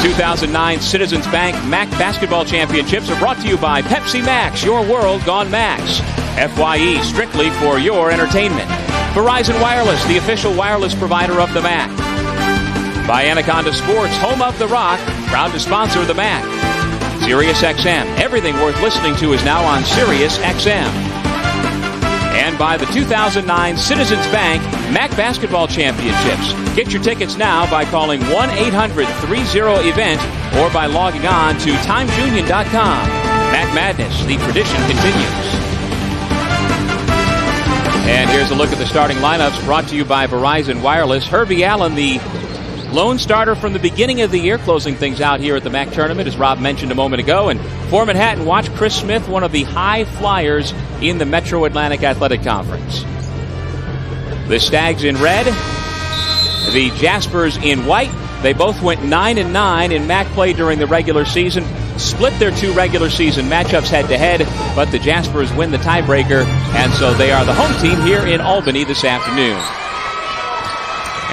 2009 Citizens Bank MAAC Basketball Championships are brought to you by Pepsi Max, your world gone Max. FYE, strictly for your entertainment. Verizon Wireless, the official wireless provider of the MAAC. By Anaconda Sports, home of the Rock, proud to sponsor the MAAC. Sirius XM, everything worth listening to is now on Sirius XM. And by the 2009 Citizens Bank MAAC Basketball Championships. Get your tickets now by calling 1-800-30-EVENT or by logging on to timesunion.com. MAAC Madness, the tradition continues. And here's a look at the starting lineups brought to you by Verizon Wireless. Herbie Allen, the lone starter from the beginning of the year, closing things out here at the MAAC tournament, as Rob mentioned a moment ago. And for Manhattan, watch Chris Smith, one of the high flyers in the Metro Atlantic Athletic Conference. The Stags in red, the Jaspers in white. They both went 9-9 in MAAC play during the regular season. Split their two regular season matchups head-to-head, but the Jaspers win the tiebreaker, and so they are the home team here in Albany this afternoon.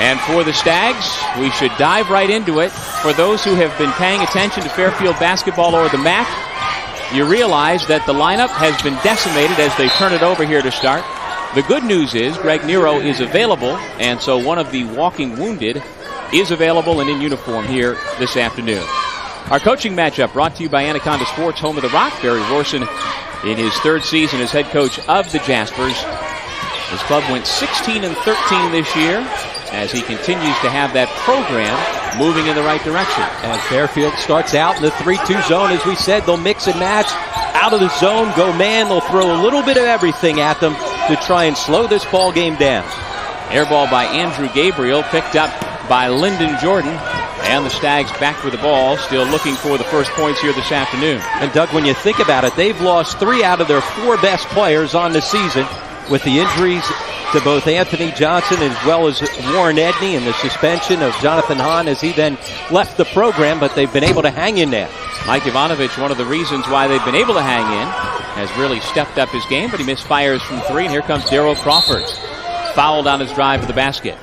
And for the Stags, we should dive right into it. For those who have been paying attention to Fairfield basketball or the MAAC, you realize that the lineup has been decimated as they turn it over here to start. The good news is Greg Nero is available, and so one of the walking wounded is available and in uniform here this afternoon. Our coaching matchup brought to you by Anaconda Sports, home of the Rock. Barry Rorson in his third season as head coach of the Jaspers. His club went 16-13 this year as he continues to have that program moving in the right direction. And Fairfield starts out in the 3-2 zone. As we said, they'll mix and match. Out of the zone, go man. They'll throw a little bit of everything at them to try and slow this ball game down. Air ball by Andrew Gabriel, picked up by Lyndon Jordan. And the Stags back with the ball, still looking for the first points here this afternoon. And Doug, when you think about it, they've lost 3 out of their 4 best players on the season with the injuries to both Anthony Johnson as well as Warren Edney and the suspension of Jonathan Hahn as he then left the program, but they've been able to hang in there. Mike Ivanovich, one of the reasons why they've been able to hang in, has really stepped up his game, but he misfires from 3, and here comes Darryl Crawford. Fouled on his drive to the basket.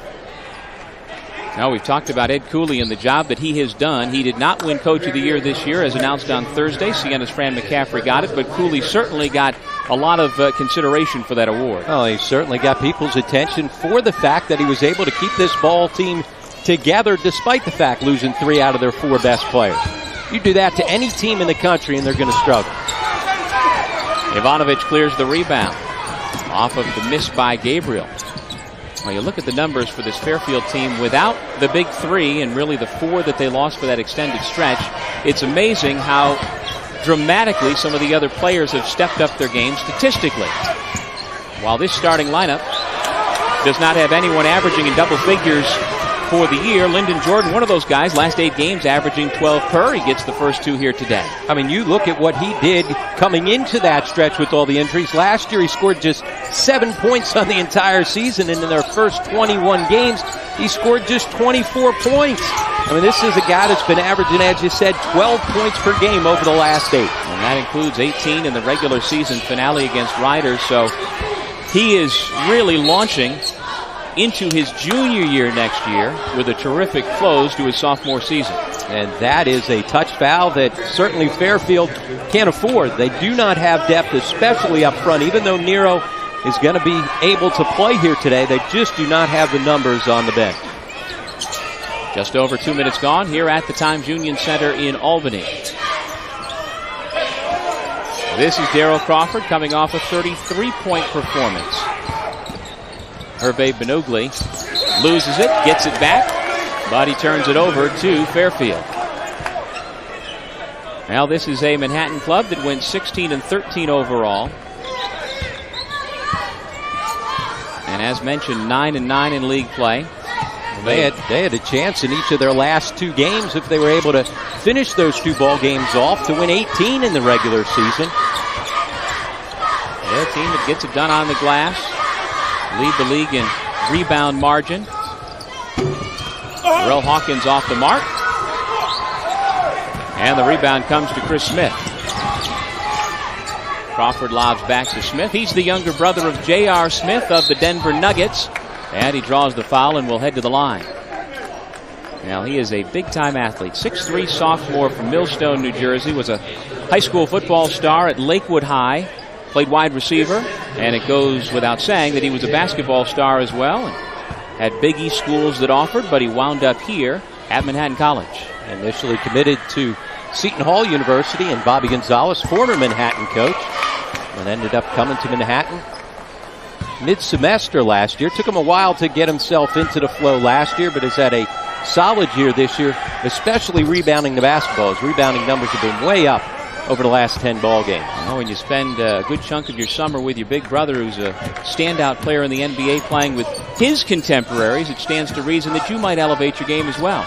Now, we've talked about Ed Cooley and the job that he has done. He did not win Coach of the Year this year, as announced on Thursday. Sienna's Fran McCaffrey got it, but Cooley certainly got a lot of consideration for that award. Oh, he certainly got people's attention for the fact that he was able to keep this ball team together despite the fact losing 3 out of their 4 best players. You do that to any team in the country and they're going to struggle. Ivanovic clears the rebound off of the miss by Gabriel. Well, you look at the numbers for this Fairfield team without the big 3 and really the 4 that they lost for that extended stretch. It's amazing how dramatically some of the other players have stepped up their game statistically. While this starting lineup does not have anyone averaging in double figures for the year, Lyndon Jordan, one of those guys, last 8 games averaging 12 per. He gets the first 2 here today. I mean, you look at what he did coming into that stretch with all the injuries. Last year he scored just 7 points on the entire season, and in their first 21 games, he scored just 24 points. I mean, this is a guy that's been averaging, as you said, 12 points per game over the last 8. And that includes 18 in the regular season finale against Riders, so he is really launching into his junior year next year with a terrific close to his sophomore season. And that is a touch foul that certainly Fairfield can't afford. They do not have depth, especially up front. Even though Nero is going to be able to play here today, they just do not have the numbers on the bench. Just over 2 minutes gone here at the Times Union Center in Albany. This is Darryl Crawford coming off a 33-point performance. Hervé Benogli loses it, gets it back, but he turns it over to Fairfield. Now this is a Manhattan club that went 16-13 overall. And as mentioned, 9-9 in league play. They had a chance in each of their last 2 games if they were able to finish those 2 ball games off to win 18 in the regular season. They're a team that gets it done on the glass. Lead the league in rebound margin. Terrell Hawkins off the mark. And the rebound comes to Chris Smith. Crawford lobs back to Smith. He's the younger brother of J.R. Smith of the Denver Nuggets. And he draws the foul and will head to the line. Now, he is a big-time athlete. 6'3" sophomore from Millstone, New Jersey. Was a high school football star at Lakewood High. Played wide receiver. And it goes without saying that he was a basketball star as well. And had Big East schools that offered, but he wound up here at Manhattan College. Initially committed to Seton Hall University, and Bobby Gonzalez, former Manhattan coach, and ended up coming to Manhattan mid-semester last year. Took him a while to get himself into the flow last year, but has had a solid year this year, especially rebounding the basketball. His rebounding numbers have been way up over the last 10 ball games. Oh, and you spend a good chunk of your summer with your big brother, who's a standout player in the NBA, playing with his contemporaries. It stands to reason that you might elevate your game as well.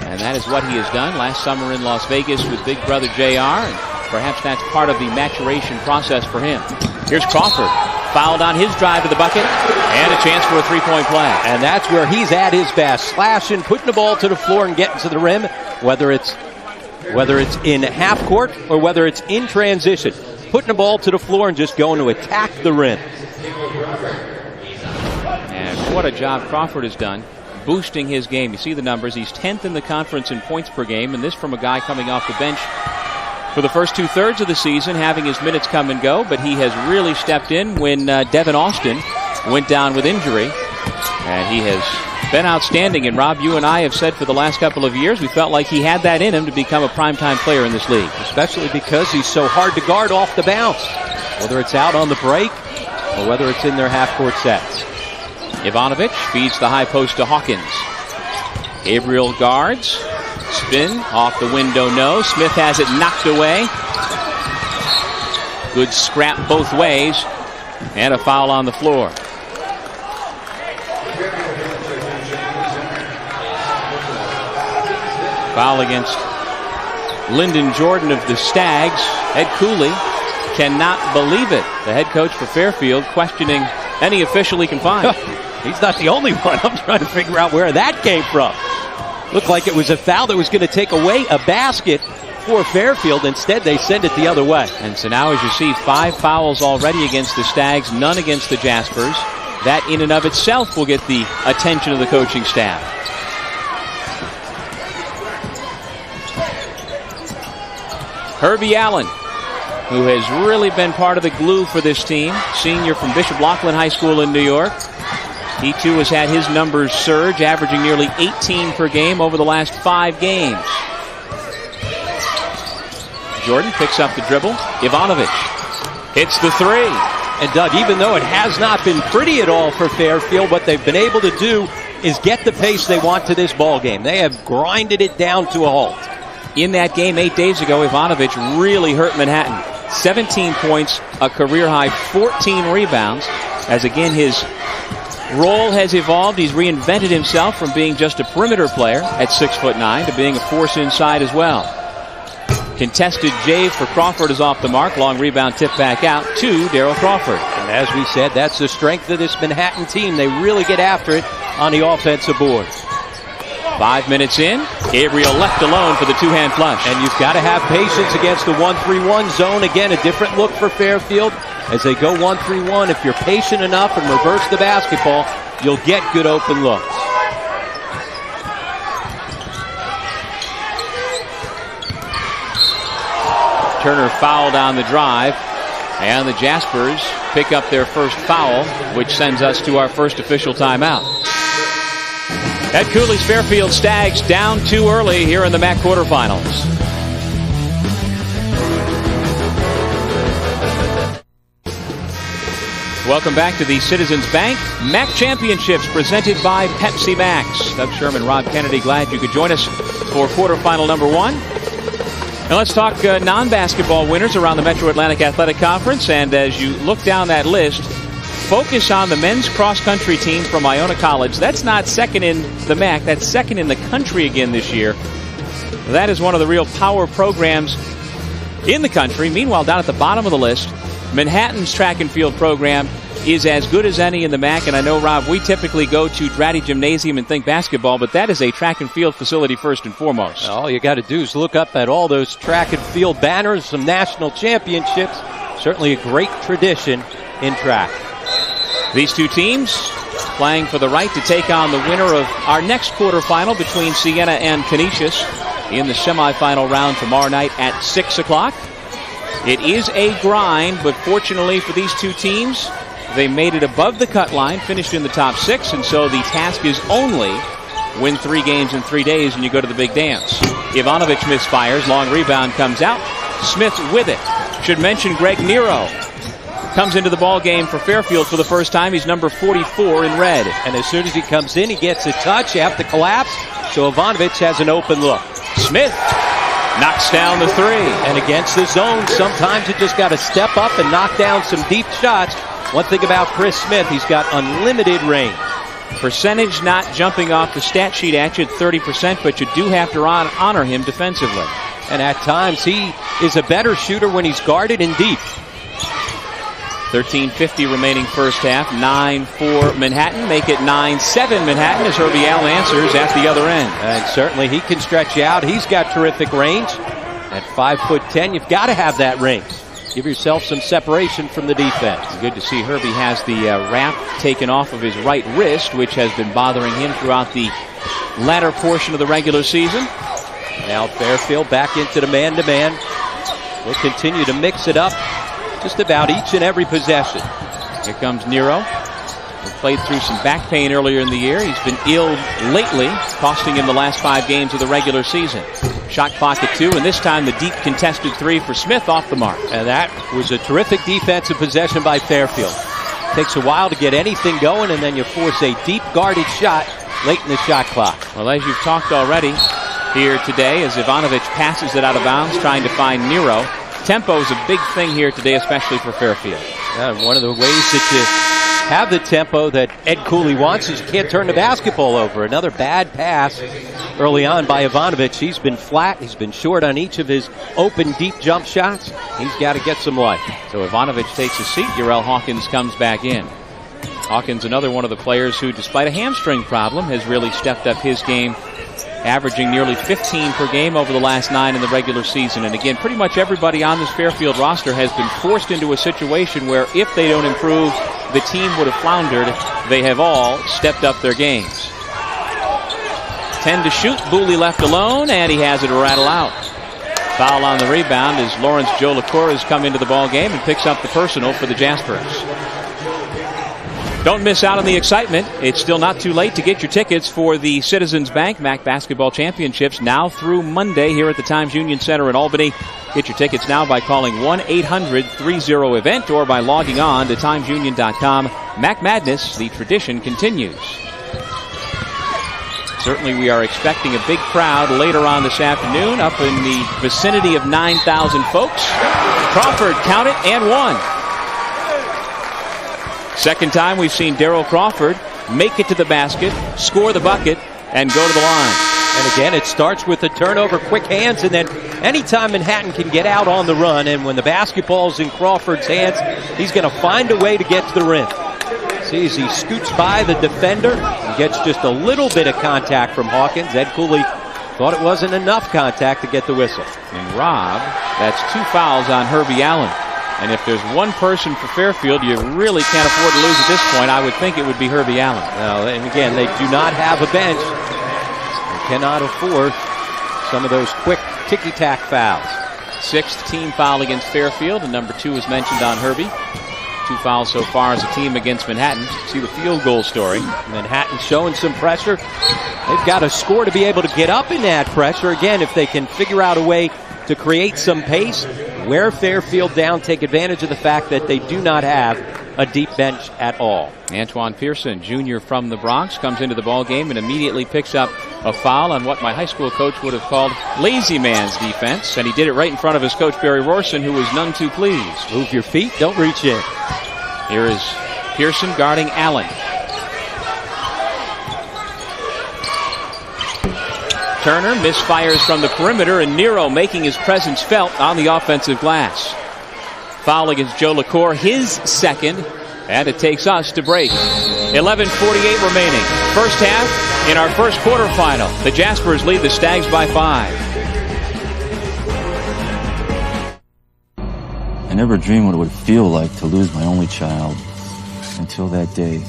And that is what he has done last summer in Las Vegas with big brother JR, and perhaps that's part of the maturation process for him. Here's Crawford. Fouled on his drive to the bucket, and a chance for a three-point play. And that's where he's at his best, slashing, putting the ball to the floor and getting to the rim, whether it's in half court or whether it's in transition. Putting the ball to the floor and just going to attack the rim. And what a job Crawford has done boosting his game. You see the numbers. He's 10th in the conference in points per game, and this from a guy coming off the bench for the first two-thirds of the season, having his minutes come and go, but he has really stepped in when Devin Austin went down with injury, and he has been outstanding. And Rob, you and I have said for the last couple of years we felt like he had that in him to become a primetime player in this league. Especially because he's so hard to guard off the bounce, whether it's out on the break or whether it's in their half-court sets. Ivanovic feeds the high post to Hawkins. Gabriel guards. Spin off the window, no. Smith has it knocked away. Good scrap both ways. And a foul on the floor. Foul against Lyndon Jordan of the Stags. Ed Cooley cannot believe it. The head coach for Fairfield questioning any official he can find. He's not the only one. I'm trying to figure out where that came from. Looked like it was a foul that was going to take away a basket for Fairfield. Instead, they send it the other way. And so now, as you see, 5 fouls already against the Stags, none against the Jaspers. That in and of itself will get the attention of the coaching staff. Herbie Allen, who has really been part of the glue for this team, senior from Bishop Laughlin High School in New York. He, too, has had his numbers surge, averaging nearly 18 per game over the last 5 games. Jordan picks up the dribble. Ivanovic hits the three. And, Doug, even though it has not been pretty at all for Fairfield, what they've been able to do is get the pace they want to this ball game. They have grinded it down to a halt. In that game 8 days ago, Ivanovic really hurt Manhattan. 17 points, a career-high 14 rebounds, as, again, his role has evolved. He's reinvented himself from being just a perimeter player at 6'9" to being a force inside as well. Contested Jave for Crawford is off the mark. Long rebound tip back out to Darryl Crawford. And as we said, that's the strength of this Manhattan team. They really get after it on the offensive board. 5 minutes in, Gabriel left alone for the two-hand flush. And you've got to have patience against the 1-3-1 zone. Again, a different look for Fairfield. As they go 1-3-1, if you're patient enough and reverse the basketball, you'll get good open looks. Turner fouled on the drive, and the Jaspers pick up their first foul, which sends us to our first official timeout. At Cooley's Fairfield Stags down too early here in the MAAC quarterfinals. Welcome back to the Citizens Bank MAAC Championships presented by Pepsi Max. Doug Sherman, Rob Kennedy, glad you could join us for quarterfinal number 1. Now let's talk non-basketball winners around the Metro Atlantic Athletic Conference. And as you look down that list, focus on the men's cross-country team from Iona College. That's not second in the MAAC. That's second in the country again this year. That is one of the real power programs in the country. Meanwhile, down at the bottom of the list, Manhattan's track and field program is as good as any in the MAAC. And I know, Rob, we typically go to Dratty Gymnasium and think basketball, but that is a track and field facility first and foremost. All you got to do is look up at all those track and field banners, some national championships. Certainly a great tradition in track. These two teams playing for the right to take on the winner of our next quarterfinal between Siena and Canisius in the semifinal round tomorrow night at 6 o'clock. It is a grind, but fortunately for these two teams, they made it above the cut line, finished in the top 6, and so the task is only win 3 games in 3 days and you go to the big dance. Ivanovic misfires, long rebound comes out. Smith with it. Should mention Greg Nero comes into the ball game for Fairfield for the first time. He's number 44 in red. And as soon as he comes in, he gets a touch after the collapse, so Ivanovic has an open look. Smith knocks down the 3. And against the zone, sometimes you just got to step up and knock down some deep shots. One thing about Chris Smith, he's got unlimited range. Percentage not jumping off the stat sheet at you at 30%, but you do have to honor him defensively. And at times, he is a better shooter when he's guarded and deep. 13:50 remaining first half. 9-4 Manhattan. Make it 9-7 Manhattan as Herbie Allen answers at the other end. And certainly he can stretch you out. He's got terrific range. At 5'10", you've got to have that range. Give yourself some separation from the defense. Good to see Herbie has the wrap taken off of his right wrist, which has been bothering him throughout the latter portion of the regular season. Now Fairfield back into the man-to-man. We'll continue to mix it up just about each and every possession. Here comes Nero. He played through some back pain earlier in the year. He's been ill lately, costing him the last 5 games of the regular season. Shot clock at 2, and this time the deep contested 3 for Smith off the mark. And that was a terrific defensive possession by Fairfield. Takes a while to get anything going, and then you force a deep guarded shot late in the shot clock. Well, as you've talked already here today, as Ivanovic passes it out of bounds, trying to find Nero. Tempo is a big thing here today, especially for Fairfield. Yeah, one of the ways that you have the tempo that Ed Cooley wants is you can't turn the basketball over. Another bad pass early on by Ivanovic. He's been flat. He's been short on each of his open, deep jump shots. He's got to get some life. So Ivanovic takes a seat. Urel Hawkins comes back in. Hawkins, another one of the players who, despite a hamstring problem, has really stepped up his game, averaging nearly 15 per game over the last 9 in the regular season. And again, pretty much everybody on this Fairfield roster has been forced into a situation where if they don't improve, the team would have floundered. They have all stepped up their games. 10 to shoot. Booley left alone, and he has it rattle out. Foul on the rebound as Lawrence Joe LaCour has come into the ball game and picks up the personal for the Jaspers. Don't miss out on the excitement. It's still not too late to get your tickets for the Citizens Bank MAAC Basketball Championships now through Monday here at the Times Union Center in Albany. Get your tickets now by calling 1-800-30-EVENT or by logging on to timesunion.com. MAAC Madness, the tradition continues. Certainly we are expecting a big crowd later on this afternoon, up in the vicinity of 9,000 folks. Crawford count it and 1. Second time we've seen Darrell Crawford make it to the basket, score the bucket, and go to the line. And again, it starts with a turnover, quick hands, and then anytime Manhattan can get out on the run, and when the basketball's in Crawford's hands, he's going to find a way to get to the rim. See as he scoots by the defender and gets just a little bit of contact from Hawkins. Ed Cooley thought it wasn't enough contact to get the whistle. And Rob, that's 2 fouls on Herbie Allen. And if there's one person for Fairfield you really can't afford to lose at this point, I would think it would be Herbie Allen. Now, and again, they do not have a bench. They cannot afford some of those quick ticky-tack fouls. 6th team foul against Fairfield, and number 2 is mentioned on Herbie. 2 fouls so far as a team against Manhattan. See the field goal story. Manhattan showing some pressure. They've got to score to be able to get up in that pressure. Again, if they can figure out a way to create some pace, wear Fairfield down, take advantage of the fact that they do not have a deep bench at all. Antoine Pearson, junior from the Bronx, comes into the ball game and immediately picks up a foul on what my high school coach would have called lazy man's defense, and he did it right in front of his coach Barry Rorson, who was none too pleased. Move your feet, don't reach in. Here is Pearson guarding Allen. Turner misfires from the perimeter, and Nero making his presence felt on the offensive glass. Foul against Joe LaCour, his second, and it takes us to break. 11:48 remaining. First half in our first quarterfinal. The Jaspers lead the Stags by 5. I never dreamed what it would feel like to lose my only child until that day.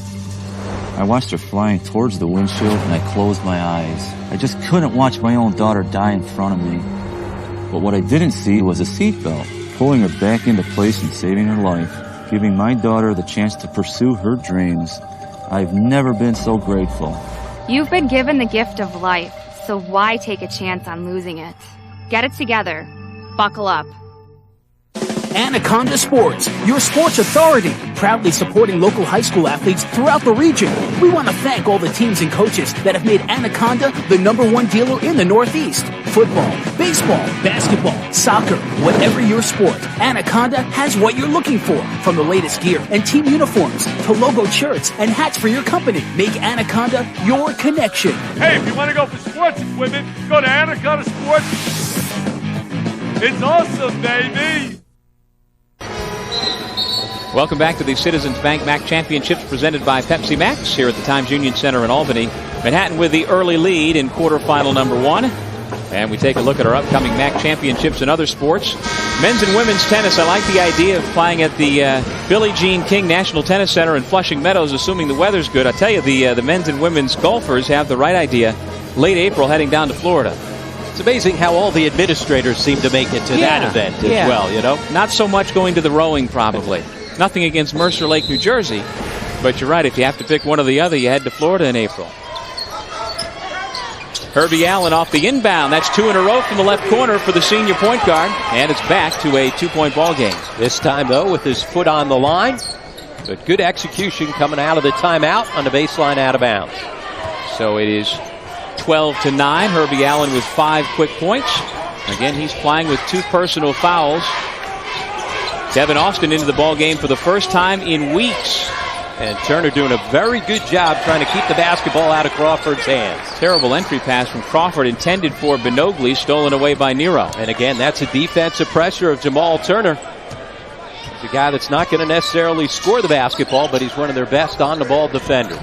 I watched her flying towards the windshield and I closed my eyes. I just couldn't watch my own daughter die in front of me. But what I didn't see was a seatbelt, pulling her back into place and saving her life, giving my daughter the chance to pursue her dreams. I've never been so grateful. You've been given the gift of life, so why take a chance on losing it? Get it together. Buckle up. Anaconda Sports, your sports authority, proudly supporting local high school athletes throughout the region. We want to thank all the teams and coaches that have made Anaconda the #1 dealer in the Northeast. Football, baseball, basketball, soccer, whatever your sport, Anaconda has what you're looking for. From the latest gear and team uniforms to logo shirts and hats for your company. Make Anaconda your connection. Hey, if you want to go for sports equipment, go to Anaconda Sports. It's awesome, baby. Welcome back to the Citizens Bank MAAC Championships presented by Pepsi Max here at the Times Union Center in Albany. Manhattan with the early lead in quarterfinal number 1. And we take a look at our upcoming MAAC Championships in other sports. Men's and women's tennis. I like the idea of playing at the Billie Jean King National Tennis Center in Flushing Meadows, assuming the weather's good. I tell you, the men's and women's golfers have the right idea. Late April heading down to Florida. It's amazing how all the administrators seem to make it to that event as well, you know? Not so much going to the rowing, probably. Nothing against Mercer Lake, New Jersey. But you're right, if you have to pick one or the other, you head to Florida in April. Herbie Allen off the inbound. That's 2 in a row from the left corner for the senior point guard. And it's back to a 2-point ball game. This time, though, with his foot on the line. But good execution coming out of the timeout on the baseline out of bounds. So it is 12-9. Herbie Allen with 5 quick points. Again, he's playing with 2 personal fouls. Devin Austin into the ball game for the first time in weeks. And Turner doing a very good job trying to keep the basketball out of Crawford's hands. Terrible entry pass from Crawford intended for Benogli, stolen away by Nero. And again, that's a defensive pressure of Jamal Turner. He's a guy that's not going to necessarily score the basketball, but he's one of their best on-the-ball defenders.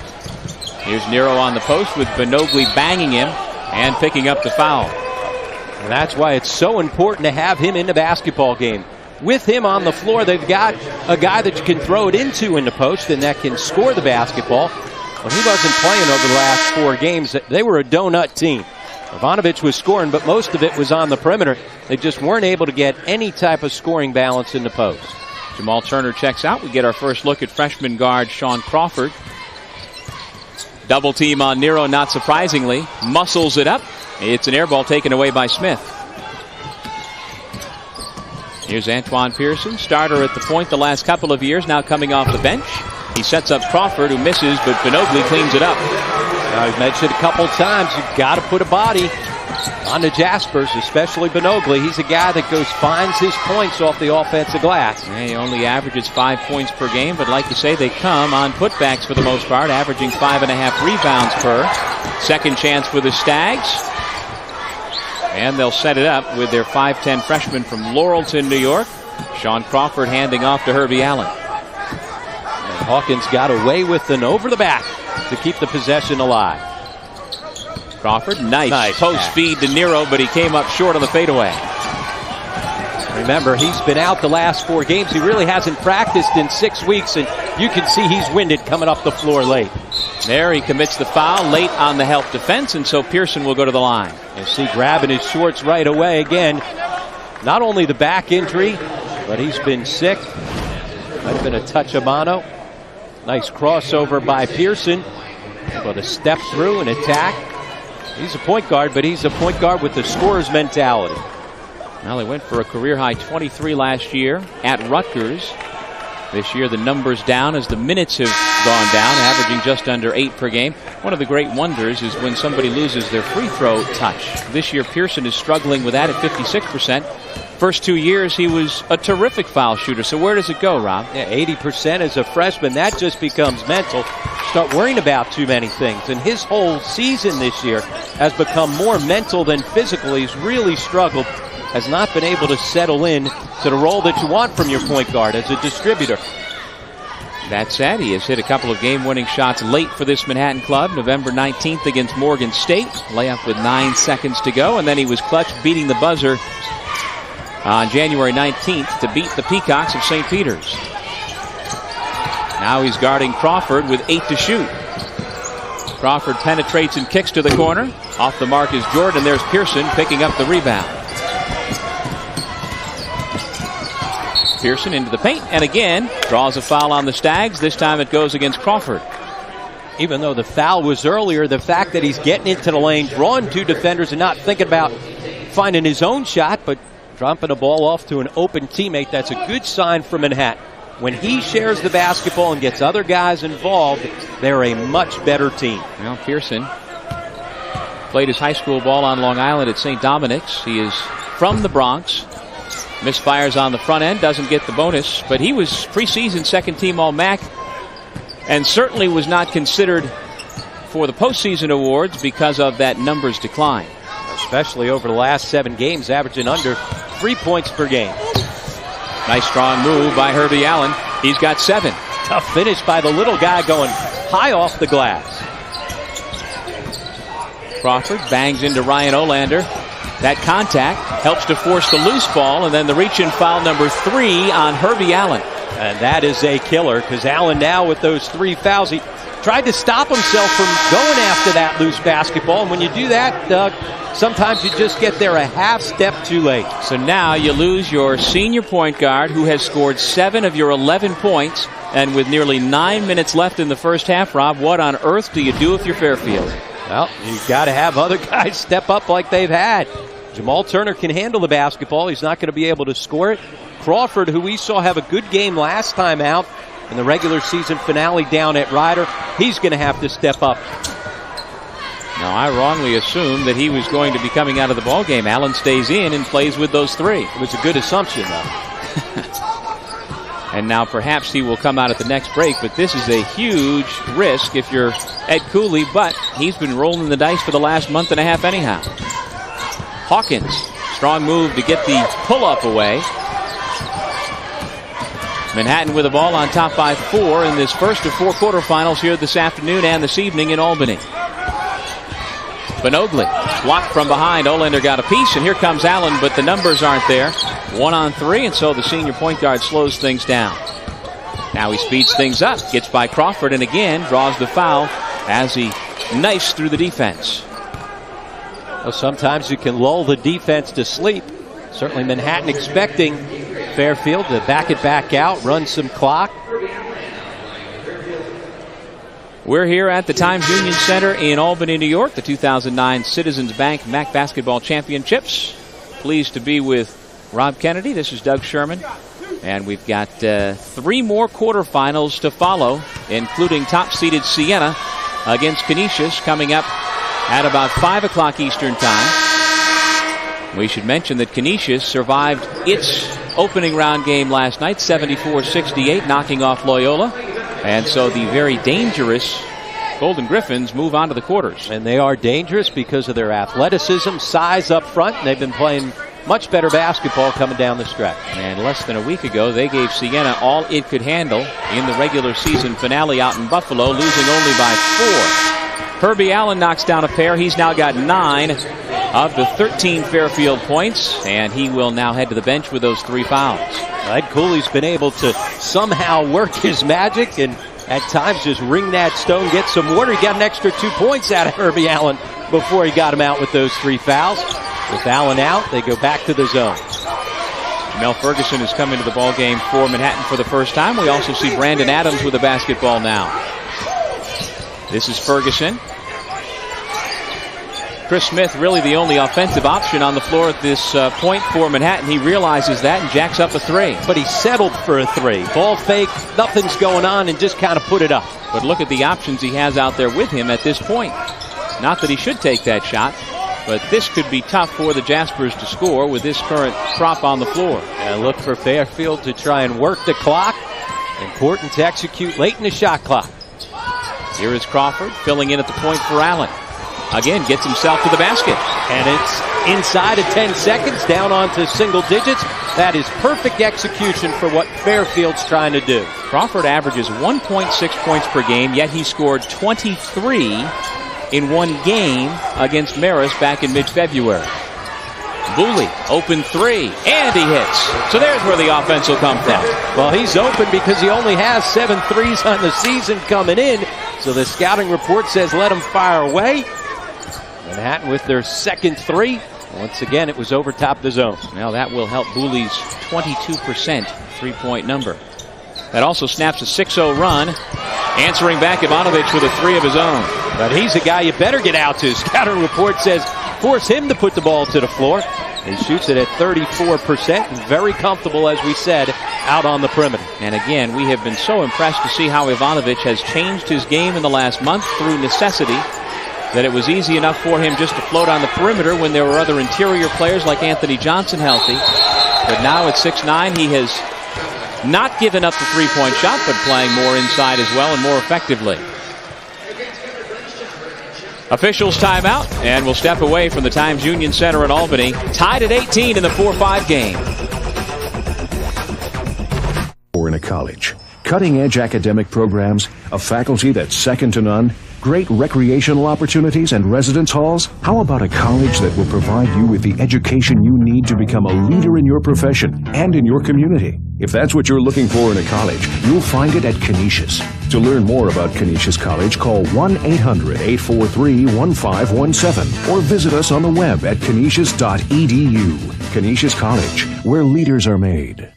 Here's Nero on the post with Benogli banging him and picking up the foul. And that's why it's so important to have him in the basketball game. With him on the floor, they've got a guy that you can throw it into in the post and that can score the basketball. Well, he wasn't playing over the last 4 games. They were a donut team. Ivanovic was scoring, but most of it was on the perimeter. They just weren't able to get any type of scoring balance in the post. Jamal Turner checks out. We get our first look at freshman guard Sean Crawford. Double team on Nero, not surprisingly. Muscles it up. It's an air ball taken away by Smith. Here's Antoine Pearson, starter at the point the last couple of years, now coming off the bench. He sets up Crawford, who misses, but Benogli cleans it up. I've mentioned a couple times, you've got to put a body on the Jaspers, especially Benogli. He's a guy that finds his points off the offensive glass. Yeah, he only averages 5 points per game, but like you say, they come on putbacks for the most part, averaging 5.5 rebounds per. Second chance for the Stags. And they'll set it up with their 5'10 freshman from Laurelton, New York. Sean Crawford handing off to Herbie Allen. And Hawkins got away with an over the back to keep the possession alive. Crawford, nice post feed to Nero, but he came up short on the fadeaway. Remember, he's been out the last 4 games. He really hasn't practiced in 6 weeks, and you can see he's winded coming up the floor late. There he commits the foul late on the help defense, and so Pearson will go to the line. You see grabbing his shorts right away again. Not only the back injury, but he's been sick. Might have been a touch of mono. Nice crossover by Pearson. But a step through and attack. He's a point guard, but he's a point guard with the scorer's mentality. Well, they went for a career-high 23 last year at Rutgers. This year, the numbers down as the minutes have gone down, averaging just under 8 per game. One of the great wonders is when somebody loses their free throw touch. This year, Pearson is struggling with that at 56%. First 2 years, he was a terrific foul shooter. So where does it go, Rob? Yeah, 80% as a freshman. That just becomes mental. Start worrying about too many things. And his whole season this year has become more mental than physical. He's really struggled. Has not been able to settle in to the role that you want from your point guard as a distributor. That said, he has hit a couple of game-winning shots late for this Manhattan club. November 19th against Morgan State. Layup with 9 seconds to go. And then he was clutch beating the buzzer on January 19th to beat the Peacocks of St. Peter's. Now he's guarding Crawford with 8 to shoot. Crawford penetrates and kicks to the corner. Off the mark is Jordan. There's Pearson picking up the rebound. Pearson into the paint and again draws a foul on the Stags. This time it goes against Crawford. Even though the foul was earlier, the fact that he's getting into the lane, drawing two defenders and not thinking about finding his own shot, but dropping a ball off to an open teammate, that's a good sign for Manhattan. When he shares the basketball and gets other guys involved, they're a much better team. Well, Pearson played his high school ball on Long Island at St. Dominic's. He is from the Bronx. Misfires on the front end, doesn't get the bonus, but he was preseason second team All-MAAC and certainly was not considered for the postseason awards because of that numbers decline. Especially over the last 7 games, averaging under 3 points per game. Nice strong move by Herbie Allen. He's got 7. Tough finish by the little guy going high off the glass. Crawford bangs into Ryan Olander. That contact helps to force the loose ball, and then the reach-in foul number 3 on Herbie Allen. And that is a killer because Allen now with those 3 fouls, he tried to stop himself from going after that loose basketball. And when you do that, sometimes you just get there a half step too late. So now you lose your senior point guard who has scored 7 of your 11 points. And with nearly 9 minutes left in the first half, Rob, what on earth do you do if you're Fairfield? Well, you've got to have other guys step up like they've had. Jamal Turner can handle the basketball. He's not going to be able to score it. Crawford, who we saw have a good game last time out in the regular season finale down at Ryder, he's going to have to step up. Now, I wrongly assumed that he was going to be coming out of the ball game. Allen stays in and plays with those 3. It was a good assumption, though. And now perhaps he will come out at the next break, but this is a huge risk if you're Ed Cooley, but he's been rolling the dice for the last month and a half anyhow. Hawkins, strong move to get the pull-up away. Manhattan with the ball on top by 4 in this first of 4 quarterfinals here this afternoon and this evening in Albany. Benogli blocked from behind. Olander got a piece, and here comes Allen, but the numbers aren't there. 1 on 3, and so the senior point guard slows things down. Now he speeds things up, gets by Crawford, and again draws the foul as he knifes through the defense. Well, sometimes you can lull the defense to sleep. Certainly Manhattan expecting Fairfield to back it back out, run some clock. We're here at the Times Union Center in Albany, New York, the 2009 Citizens Bank MAAC Basketball Championships. Pleased to be with Rob Kennedy. This is Doug Sherman. And we've got 3 more quarterfinals to follow, including top-seeded Siena against Canisius coming up at about 5 o'clock Eastern Time. We should mention that Canisius survived its opening round game last night, 74-68, knocking off Loyola. And so the very dangerous Golden Griffins move on to the quarters. And they are dangerous because of their athleticism, size up front, and they've been playing much better basketball coming down the stretch. And less than a week ago, they gave Siena all it could handle in the regular season finale out in Buffalo, losing only by 4. Herbie Allen knocks down a pair. He's now got 9 of the 13 Fairfield points, and he will now head to the bench with those 3 fouls. Ed Cooley's been able to somehow work his magic and at times just wring that stone, get some water. He got an extra 2 points out of Herbie Allen before he got him out with those 3 fouls. With Allen out, they go back to the zone. Mel Ferguson has come into the ball game for Manhattan for the first time. We also see Brandon Adams with the basketball now. This is Ferguson. Chris Smith really the only offensive option on the floor at this point for Manhattan. He realizes that and jacks up a 3. But he settled for a 3. Ball fake, nothing's going on, and just kind of put it up. But look at the options he has out there with him at this point. Not that he should take that shot, but this could be tough for the Jaspers to score with this current prop on the floor. And look for Fairfield to try and work the clock. Important to execute late in the shot clock. Here is Crawford filling in at the point for Allen. Again, gets himself to the basket. And it's inside of 10 seconds, down onto single digits. That is perfect execution for what Fairfield's trying to do. Crawford averages 1.6 points per game, yet he scored 23 in one game against Marist back in mid-February. Booley, open 3, and he hits. So there's where the offense will come from. Well, he's open because he only has 7 threes on the season coming in. So the scouting report says let them fire away. Manhattan with their second three. Once again, it was over top the zone. Well, that will help Booley's 22% three-point number. That also snaps a 6-0 run. Answering back, Ivanovic with a three of his own. But he's a guy you better get out to. Scouting report says force him to put the ball to the floor. He shoots it at 34% and very comfortable, as we said, out on the perimeter. And again, we have been so impressed to see how Ivanovic has changed his game in the last month through necessity, that it was easy enough for him just to float on the perimeter when there were other interior players like Anthony Johnson healthy. But now at 6'9", he has not given up the three-point shot, but playing more inside as well and more effectively. Officials timeout, and we'll step away from the Times Union Center in Albany. Tied at 18 in the 4-5 game. Or in a college. Cutting-edge academic programs, a faculty that's second to none, great recreational opportunities and residence halls. How about a college that will provide you with the education you need to become a leader in your profession and in your community? If that's what you're looking for in a college, you'll find it at Canisius. To learn more about Canisius College, call 1-800-843-1517 or visit us on the web at canisius.edu. Canisius College, where leaders are made.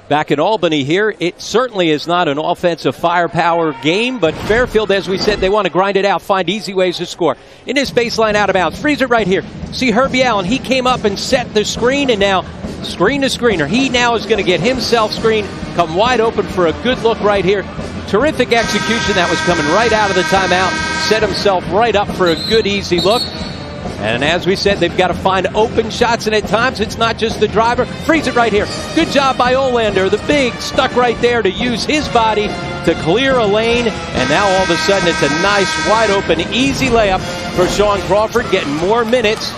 Back in Albany here, it certainly is not an offensive firepower game, but Fairfield, as we said, they want to grind it out, find easy ways to score. In his baseline out of bounds, freeze it right here. See Herbie Allen, he came up and set the screen, and now screen to screener. He now is going to get himself screened, come wide open for a good look right here. Terrific execution. That was coming right out of the timeout. Set himself right up for a good, easy look. And as we said, they've got to find open shots, and at times it's not just the driver. Freeze it right here. Good job by Olander. The big stuck right there to use his body to clear a lane. And now all of a sudden it's a nice, wide open, easy layup for Sean Crawford, getting more minutes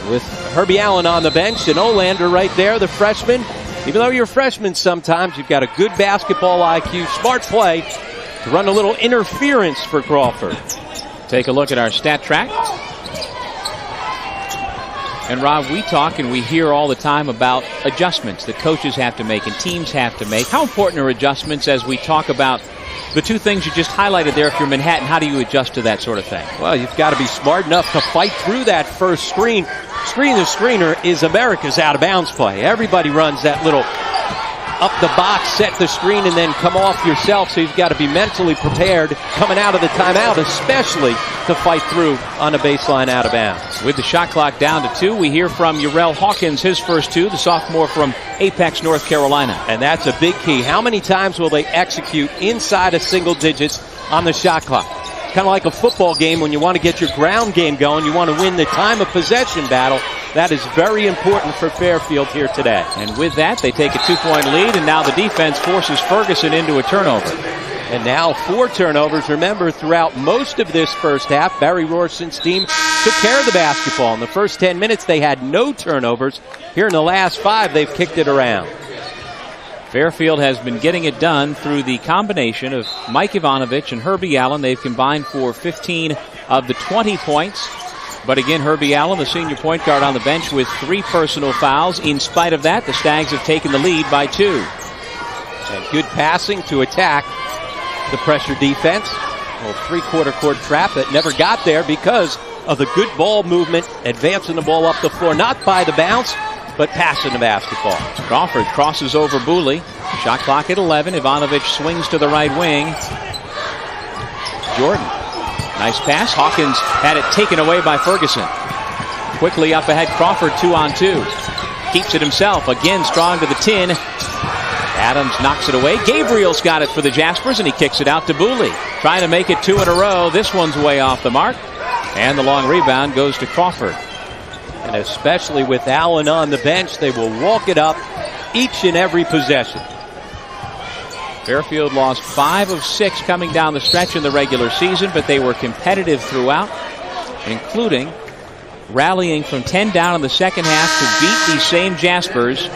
with Herbie Allen on the bench and Olander right there, the freshman. Even though you're a freshman sometimes, you've got a good basketball IQ, smart play to run a little interference for Crawford. Take a look at our stat track. And Rob, we talk and we hear all the time about adjustments that coaches have to make and teams have to make. How important are adjustments as we talk about the two things you just highlighted there? If you're Manhattan, how do you adjust to that sort of thing? Well, you've got to be smart enough to fight through that first screen. Screen the screener is America's out-of-bounds play. Everybody runs that little up the box, set the screen, and then come off yourself. So you've got to be mentally prepared coming out of the timeout, especially to fight through on a baseline out of bounds. With the shot clock down to 2, we hear from Urel Hawkins, his first 2, the sophomore from Apex, North Carolina. And that's a big key. How many times will they execute inside of single digits on the shot clock? It's kind of like a football game when you want to get your ground game going. You want to win the time of possession battle. That is very important for Fairfield here today. And with that, they take a 2-point lead, and now the defense forces Ferguson into a turnover. And now 4 turnovers. Remember, throughout most of this first half, Barry Rorson's team took care of the basketball. In the first 10 minutes, they had no turnovers. Here in the last 5, they've kicked it around. Fairfield has been getting it done through the combination of Mike Ivanovic and Herbie Allen. They've combined for 15 of the 20 points. But again, Herbie Allen, the senior point guard on the bench with 3 personal fouls. In spite of that, the Stags have taken the lead by 2. And good passing to attack the pressure defense. A little three-quarter court trap that never got there because of the good ball movement, advancing the ball up the floor, not by the bounce, but passing the basketball. Crawford crosses over Booley. Shot clock at 11. Ivanovic swings to the right wing. Jordan. Nice pass. Hawkins had it taken away by Ferguson. Quickly up ahead, Crawford 2-on-2. Keeps it himself. Again, strong to the tin. Adams knocks it away. Gabriel's got it for the Jaspers, and he kicks it out to Booley. Trying to make it 2 in a row. This one's way off the mark. And the long rebound goes to Crawford. And especially with Allen on the bench, they will walk it up each and every possession. Fairfield lost 5 of 6 coming down the stretch in the regular season, but they were competitive throughout, including rallying from 10 down in the second half to beat these same Jaspers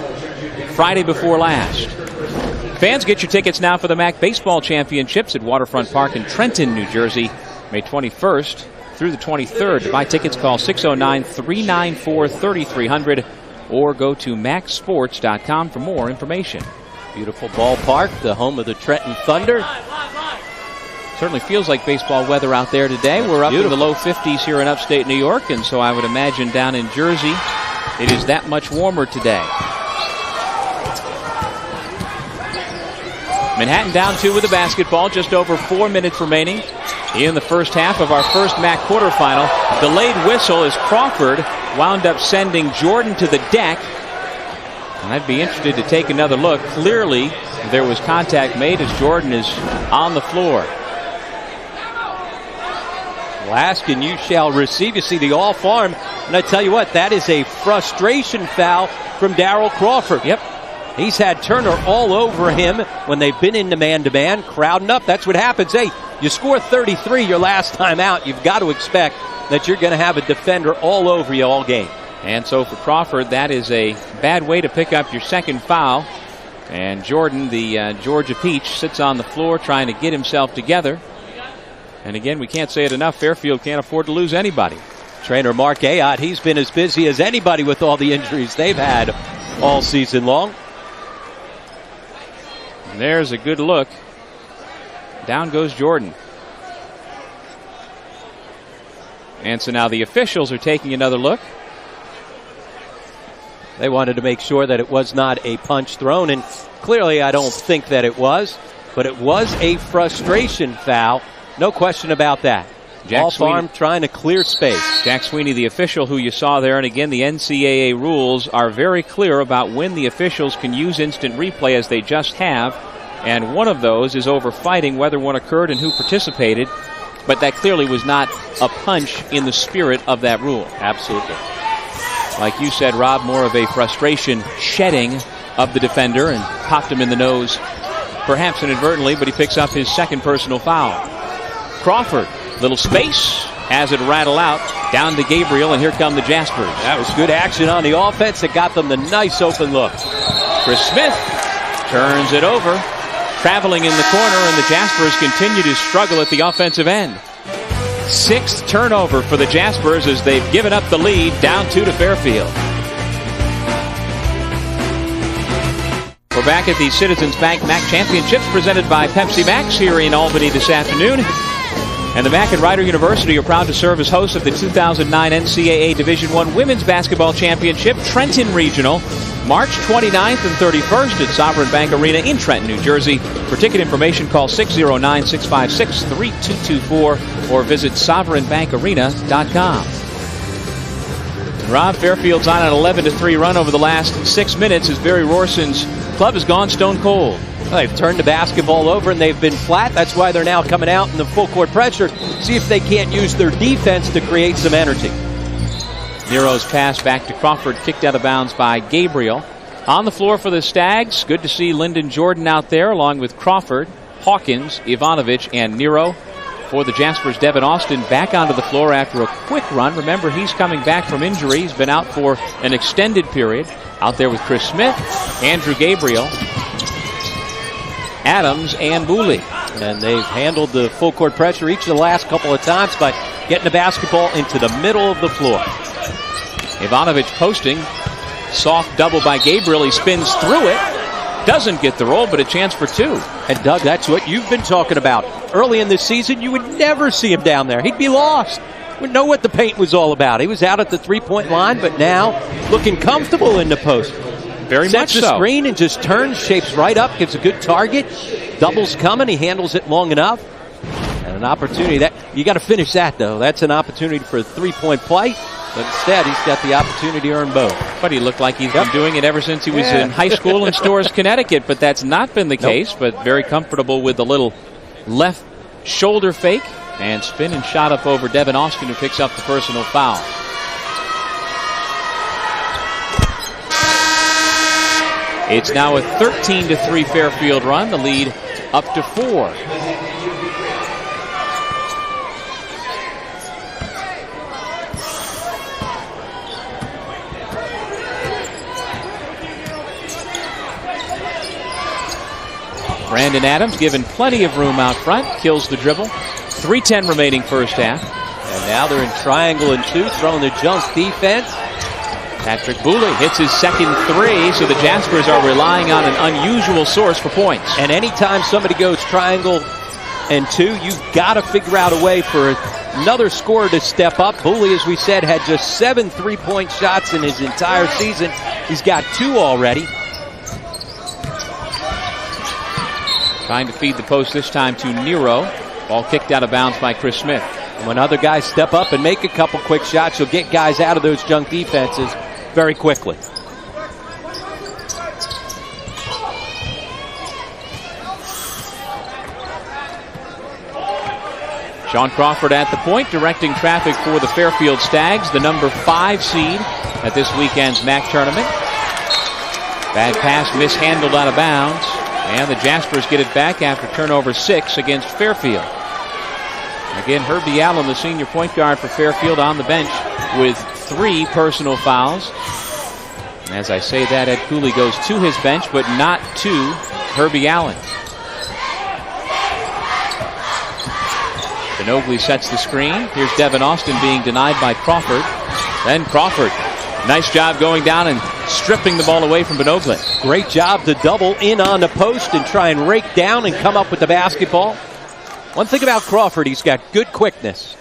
Friday before last. Fans, get your tickets now for the MAAC Baseball Championships at Waterfront Park in Trenton, New Jersey, May 21st through the 23rd. To buy tickets, call 609-394-3300 or go to MAACsports.com for more information. Beautiful ballpark, the home of the Trenton Thunder. Certainly feels like baseball weather out there today. We're up in the low 50s here in upstate New York, and so I would imagine down in Jersey it is that much warmer today. Manhattan down 2 with the basketball. Just over 4 minutes remaining in the first half of our first MAAC quarterfinal. Delayed whistle as Crawford wound up sending Jordan to the deck. And I'd be interested to take another look. Clearly, there was contact made as Jordan is on the floor. Well, ask and you shall receive. You see the all-farm. And I tell you what, that is a frustration foul from Darryl Crawford. Yep. He's had Turner all over him when they've been into man-to-man, crowding up. That's what happens. Hey, you score 33 your last time out. You've got to expect that you're going to have a defender all over you all game. And so for Crawford, that is a bad way to pick up your second foul. And Jordan, the Georgia Peach, sits on the floor trying to get himself together. And again, we can't say it enough. Fairfield can't afford to lose anybody. Trainer Mark Ayotte, he's been as busy as anybody with all the injuries they've had all season long. And there's a good look. Down goes Jordan. And so now the officials are taking another look. They wanted to make sure that it was not a punch thrown, and clearly I don't think that it was, but it was a frustration foul. No question about that. All farm trying to clear space. Jack Sweeney, the official who you saw there, and again, the NCAA rules are very clear about when the officials can use instant replay, as they just have, and one of those is over fighting, whether one occurred and who participated, but that clearly was not a punch in the spirit of that rule. Absolutely. Like you said, Rob, more of a frustration shedding of the defender and popped him in the nose, perhaps inadvertently, but he picks up his second personal foul. Crawford, little space, has it rattle out, down to Gabriel, and here come the Jaspers. That was good action on the offense that got them the nice open look. Chris Smith turns it over, traveling in the corner, and the Jaspers continue to struggle at the offensive end. 6th turnover for the Jaspers as they've given up the lead, down 2 to Fairfield. We're back at the Citizens Bank MAAC Championships presented by Pepsi Max here in Albany this afternoon. And the MAAC and Rider University are proud to serve as hosts of the 2009 NCAA Division I Women's Basketball Championship Trenton Regional, March 29th and 31st at Sovereign Bank Arena in Trenton, New Jersey. For ticket information, call 609-656-3224 or visit sovereignbankarena.com. Rob, Fairfield's on an 11-3 run over the last 6 minutes as Barry Rorson's club has gone stone cold. Well, they've turned the basketball over and they've been flat. That's why they're now coming out in the full court pressure. See if they can't use their defense to create some energy. Nero's pass back to Crawford, kicked out of bounds by Gabriel. On the floor for the Stags, good to see Lyndon Jordan out there along with Crawford, Hawkins, Ivanovic, and Nero. For the Jaspers, Devin Austin back onto the floor after a quick run. Remember, he's coming back from injury. He's been out for an extended period. Out there with Chris Smith, Andrew Gabriel, Adams, and Booley. And they've handled the full court pressure each of the last couple of times by getting the basketball into the middle of the floor. Ivanovic posting. Soft double by Gabriel. He spins through it. Doesn't get the roll, but a chance for 2. And Doug, that's what you've been talking about. Early in this season, you would never see him down there. He'd be lost. Wouldn't know what the paint was all about. He was out at the three-point line, but now looking comfortable in the post. Very much so. Sets the screen and just turns, shapes right up, gives a good target. Doubles coming. He handles it long enough. And an opportunity that you got to finish that, though. That's an opportunity for a three-point play. But instead, he's got the opportunity to earn both. But he looked like he's been doing it ever since he was in high school in Storrs, Connecticut. But that's not been the case. But very comfortable with the little left shoulder fake. And spin and shot up over Devin Austin, who picks up the personal foul. It's now a 13-3 Fairfield run. The lead up to 4. Brandon Adams given plenty of room out front. Kills the dribble. 3:10 remaining first half. And now they're in triangle and 2, throwing the junk defense. Patrick Booley hits his second 3, so the Jaspers are relying on an unusual source for points. And anytime somebody goes triangle and 2. You've got to figure out a way for another scorer to step up. Booley, as we said, had just 7 3-point shots in his entire season. He's got 2 already. Trying to feed the post this time to Nero. Ball kicked out of bounds by Chris Smith. When other guys step up and make a couple quick shots, you'll get guys out of those junk defenses very quickly. Sean Crawford at the point, directing traffic for the Fairfield Stags, the number 5 seed at this weekend's MAAC tournament. Bad pass mishandled out of bounds, and the Jaspers get it back after turnover 6 against Fairfield. Again, Herbie Allen, the senior point guard for Fairfield, on the bench with 3 personal fouls. And as I say that, Ed Cooley goes to his bench, but not to Herbie Allen. Benogli sets the screen. Here's Devin Austin being denied by Crawford. Then Crawford. Nice job going down and stripping the ball away from Benogli. Great job to double in on the post and try and rake down and come up with the basketball. One thing about Crawford, he's got good quickness.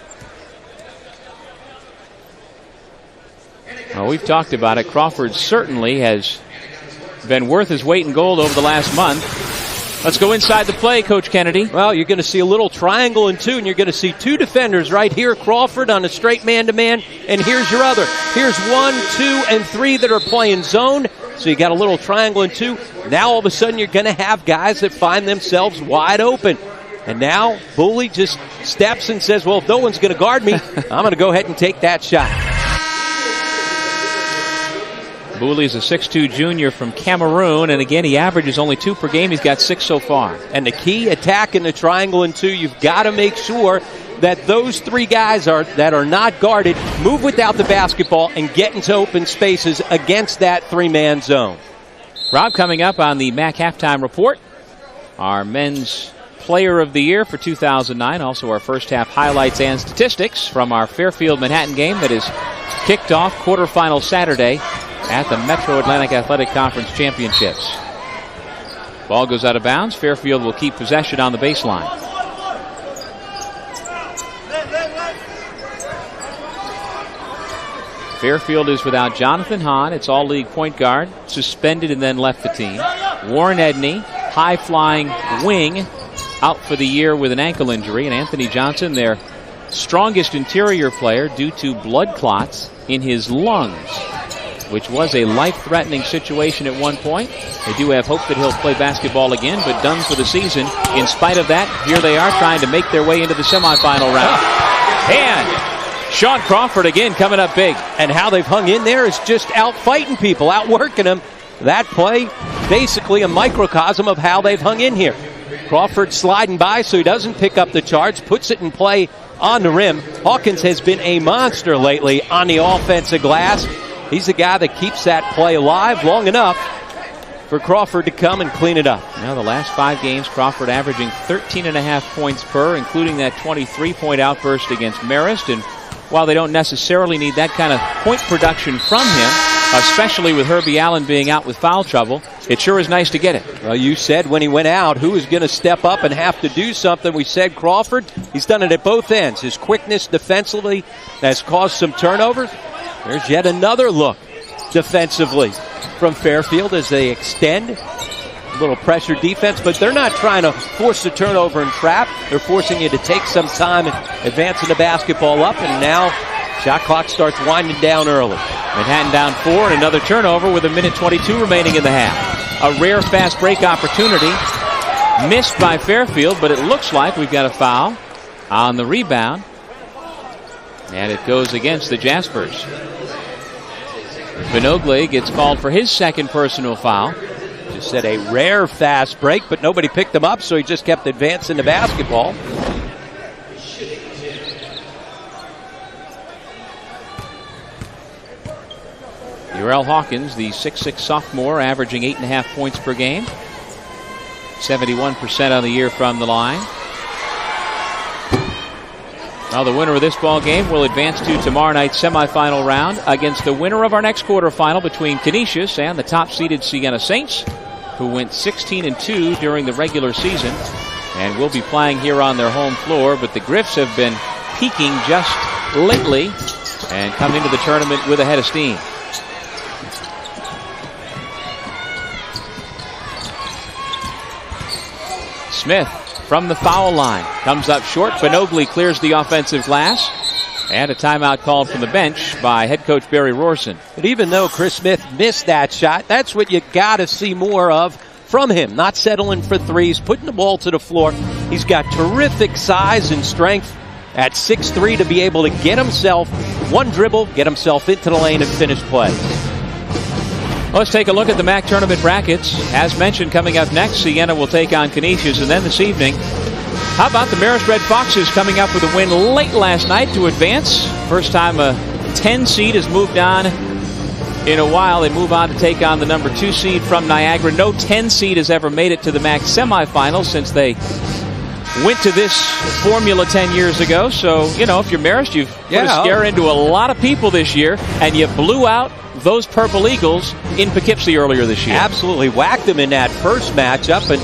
Well, we've talked about it. Crawford certainly has been worth his weight in gold over the last month. Let's go inside the play, Coach Kennedy. Well, you're going to see a little triangle and 2, and you're going to see 2 defenders right here. Crawford on a straight man-to-man, and here's your other. Here's 1, 2, and 3 that are playing zone. So you got a little triangle and 2. Now all of a sudden you're going to have guys that find themselves wide open. And now Booley just steps and says, well, if no one's going to guard me, I'm going to go ahead and take that shot. Booley's a 6'2 junior from Cameroon, and again, he averages only 2 per game. He's got 6 so far. And the key attack in the triangle and 2, you've got to make sure that those 3 guys that are not guarded move without the basketball and get into open spaces against that 3-man zone. Rob, coming up on the MAAC halftime report, our men's player of the year for 2009, also our first half highlights and statistics from our Fairfield Manhattan game that is kicked off quarterfinal Saturday at the Metro Atlantic Athletic Conference Championships. Ball goes out of bounds. Fairfield will keep possession on the baseline. Fairfield is without Jonathan Hahn. It's all-league point guard, suspended and then left the team. Warren Edney, high-flying wing, out for the year with an ankle injury. And Anthony Johnson, their strongest interior player, due to blood clots in his lungs, which was a life-threatening situation at one point. They do have hope that he'll play basketball again, but done for the season. In spite of that, here they are trying to make their way into the semifinal round. And Sean Crawford again coming up big. And how they've hung in there is just out-fighting people, outworking them. That play, basically a microcosm of how they've hung in here. Crawford sliding by so he doesn't pick up the charge, puts it in play on the rim. Hawkins has been a monster lately on the offensive glass. He's the guy that keeps that play alive long enough for Crawford to come and clean it up. Now the last 5 games, Crawford averaging 13.5 points per, including that 23-point outburst against Marist. And while they don't necessarily need that kind of point production from him, especially with Herbie Allen being out with foul trouble, it sure is nice to get it. Well, you said when he went out, who was going to step up and have to do something? We said Crawford. He's done it at both ends. His quickness defensively has caused some turnovers. There's yet another look defensively from Fairfield as they extend. A little pressure defense, but they're not trying to force the turnover and trap. They're forcing you to take some time and advancing the basketball up, and now shot clock starts winding down early. Manhattan down 4 and another turnover with 1:22 remaining in the half. A rare fast break opportunity missed by Fairfield, but it looks like we've got a foul on the rebound. And it goes against the Jaspers. Benogli gets called for his second personal foul. Just said a rare fast break, but nobody picked him up, so he just kept advancing the basketball. Urel Hawkins, the 6'6 sophomore, averaging 8.5 points per game. 71% on the year from the line. Now the winner of this ball game will advance to tomorrow night's semifinal round against the winner of our next quarterfinal between Canisius and the top-seeded Siena Saints, who went 16-2 during the regular season. and will be playing here on their home floor, but the Griffs have been peaking just lately and come into the tournament with a head of steam. Smith from the foul line comes up short. Benogli clears the offensive glass. And a timeout called from the bench by head coach Barry Rohrson. But even though Chris Smith missed that shot, that's what you got to see more of from him. Not settling for threes, putting the ball to the floor. He's got terrific size and strength at 6'3" to be able to get himself one dribble, get himself into the lane and finish play. Let's take a look at the MAAC tournament brackets. As mentioned, coming up next, Siena will take on Canisius, and then this evening, how about the Marist Red Foxes coming up with a win late last night to advance? First time a 10 seed has moved on in a while. They move on to take on the number 2 seed from Niagara. No 10 seed has ever made it to the MAAC semifinals since they went to this formula 10 years ago. So, you know, if you're Marist, you've put a scare into a lot of people this year, and you blew out those Purple Eagles in Poughkeepsie earlier this year. Absolutely whacked them in that first matchup, and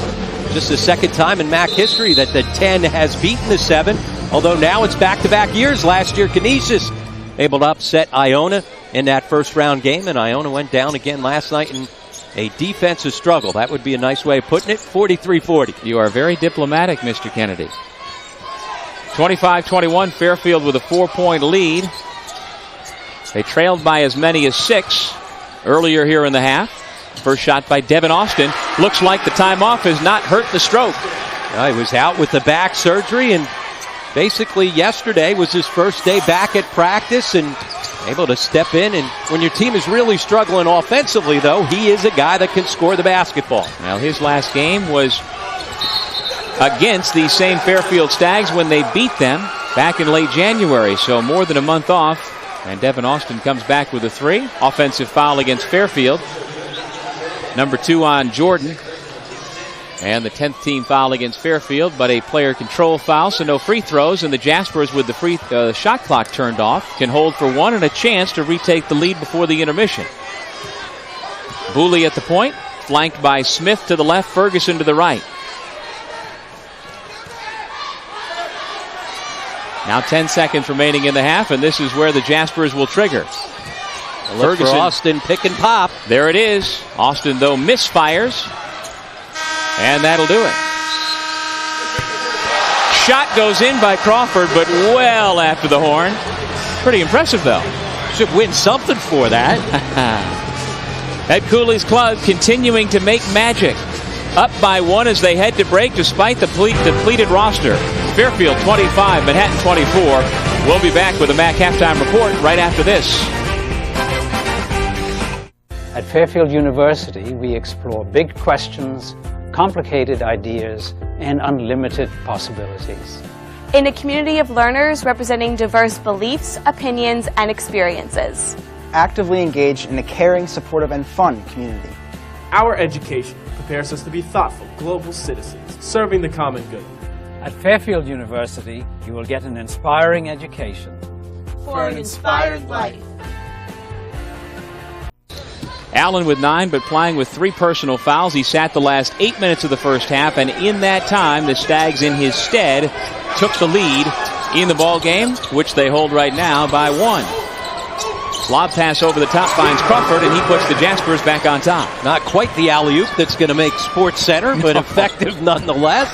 just the second time in MAAC history that the 10 has beaten the 7, although now it's back-to-back years. Last year, Canisius able to upset Iona in that first round game, and Iona went down again last night in a defensive struggle. That would be a nice way of putting it, 43-40. You are very diplomatic, Mr. Kennedy. 25-21, Fairfield with a 4-point lead. They trailed by as many as 6 earlier here in the half. First shot by Devin Austin. Looks like the time off has not hurt the stroke. He was out with the back surgery, and basically yesterday was his first day back at practice and able to step in. And when your team is really struggling offensively, though, he is a guy that can score the basketball. Well, his last game was against these same Fairfield Stags when they beat them back in late January, so more than a month off. And Devin Austin comes back with a 3. Offensive foul against Fairfield. Number 2 on Jordan. And the 10th team foul against Fairfield, but a player control foul, so no free throws. And the Jaspers, with the shot clock turned off, can hold for 1 and a chance to retake the lead before the intermission. Booley at the point, flanked by Smith to the left, Ferguson to the right. Now 10 seconds remaining in the half, and this is where the Jaspers will trigger. Look for Austin, pick and pop. There it is. Austin, though, misfires. And that'll do it. Shot goes in by Crawford, but well after the horn. Pretty impressive, though. Should win something for that. Ed Cooley's club continuing to make magic. Up by 1 as they head to break despite the depleted roster. Fairfield 25, Manhattan 24. We'll be back with a MAAC halftime report right after this. At Fairfield University, we explore big questions, complicated ideas, and unlimited possibilities. In a community of learners representing diverse beliefs, opinions, and experiences. Actively engaged in a caring, supportive, and fun community. Our education prepares us to be thoughtful, global citizens, serving the common good. At Fairfield University, you will get an inspiring education. For an inspired life. Allen with 9, but playing with 3 personal fouls. He sat the last 8 minutes of the first half, and in that time, the Stags in his stead took the lead in the ball game, which they hold right now by 1. Lob pass over the top finds Crawford, and he puts the Jaspers back on top. Not quite the alley-oop that's going to make Sports Center, but effective nonetheless.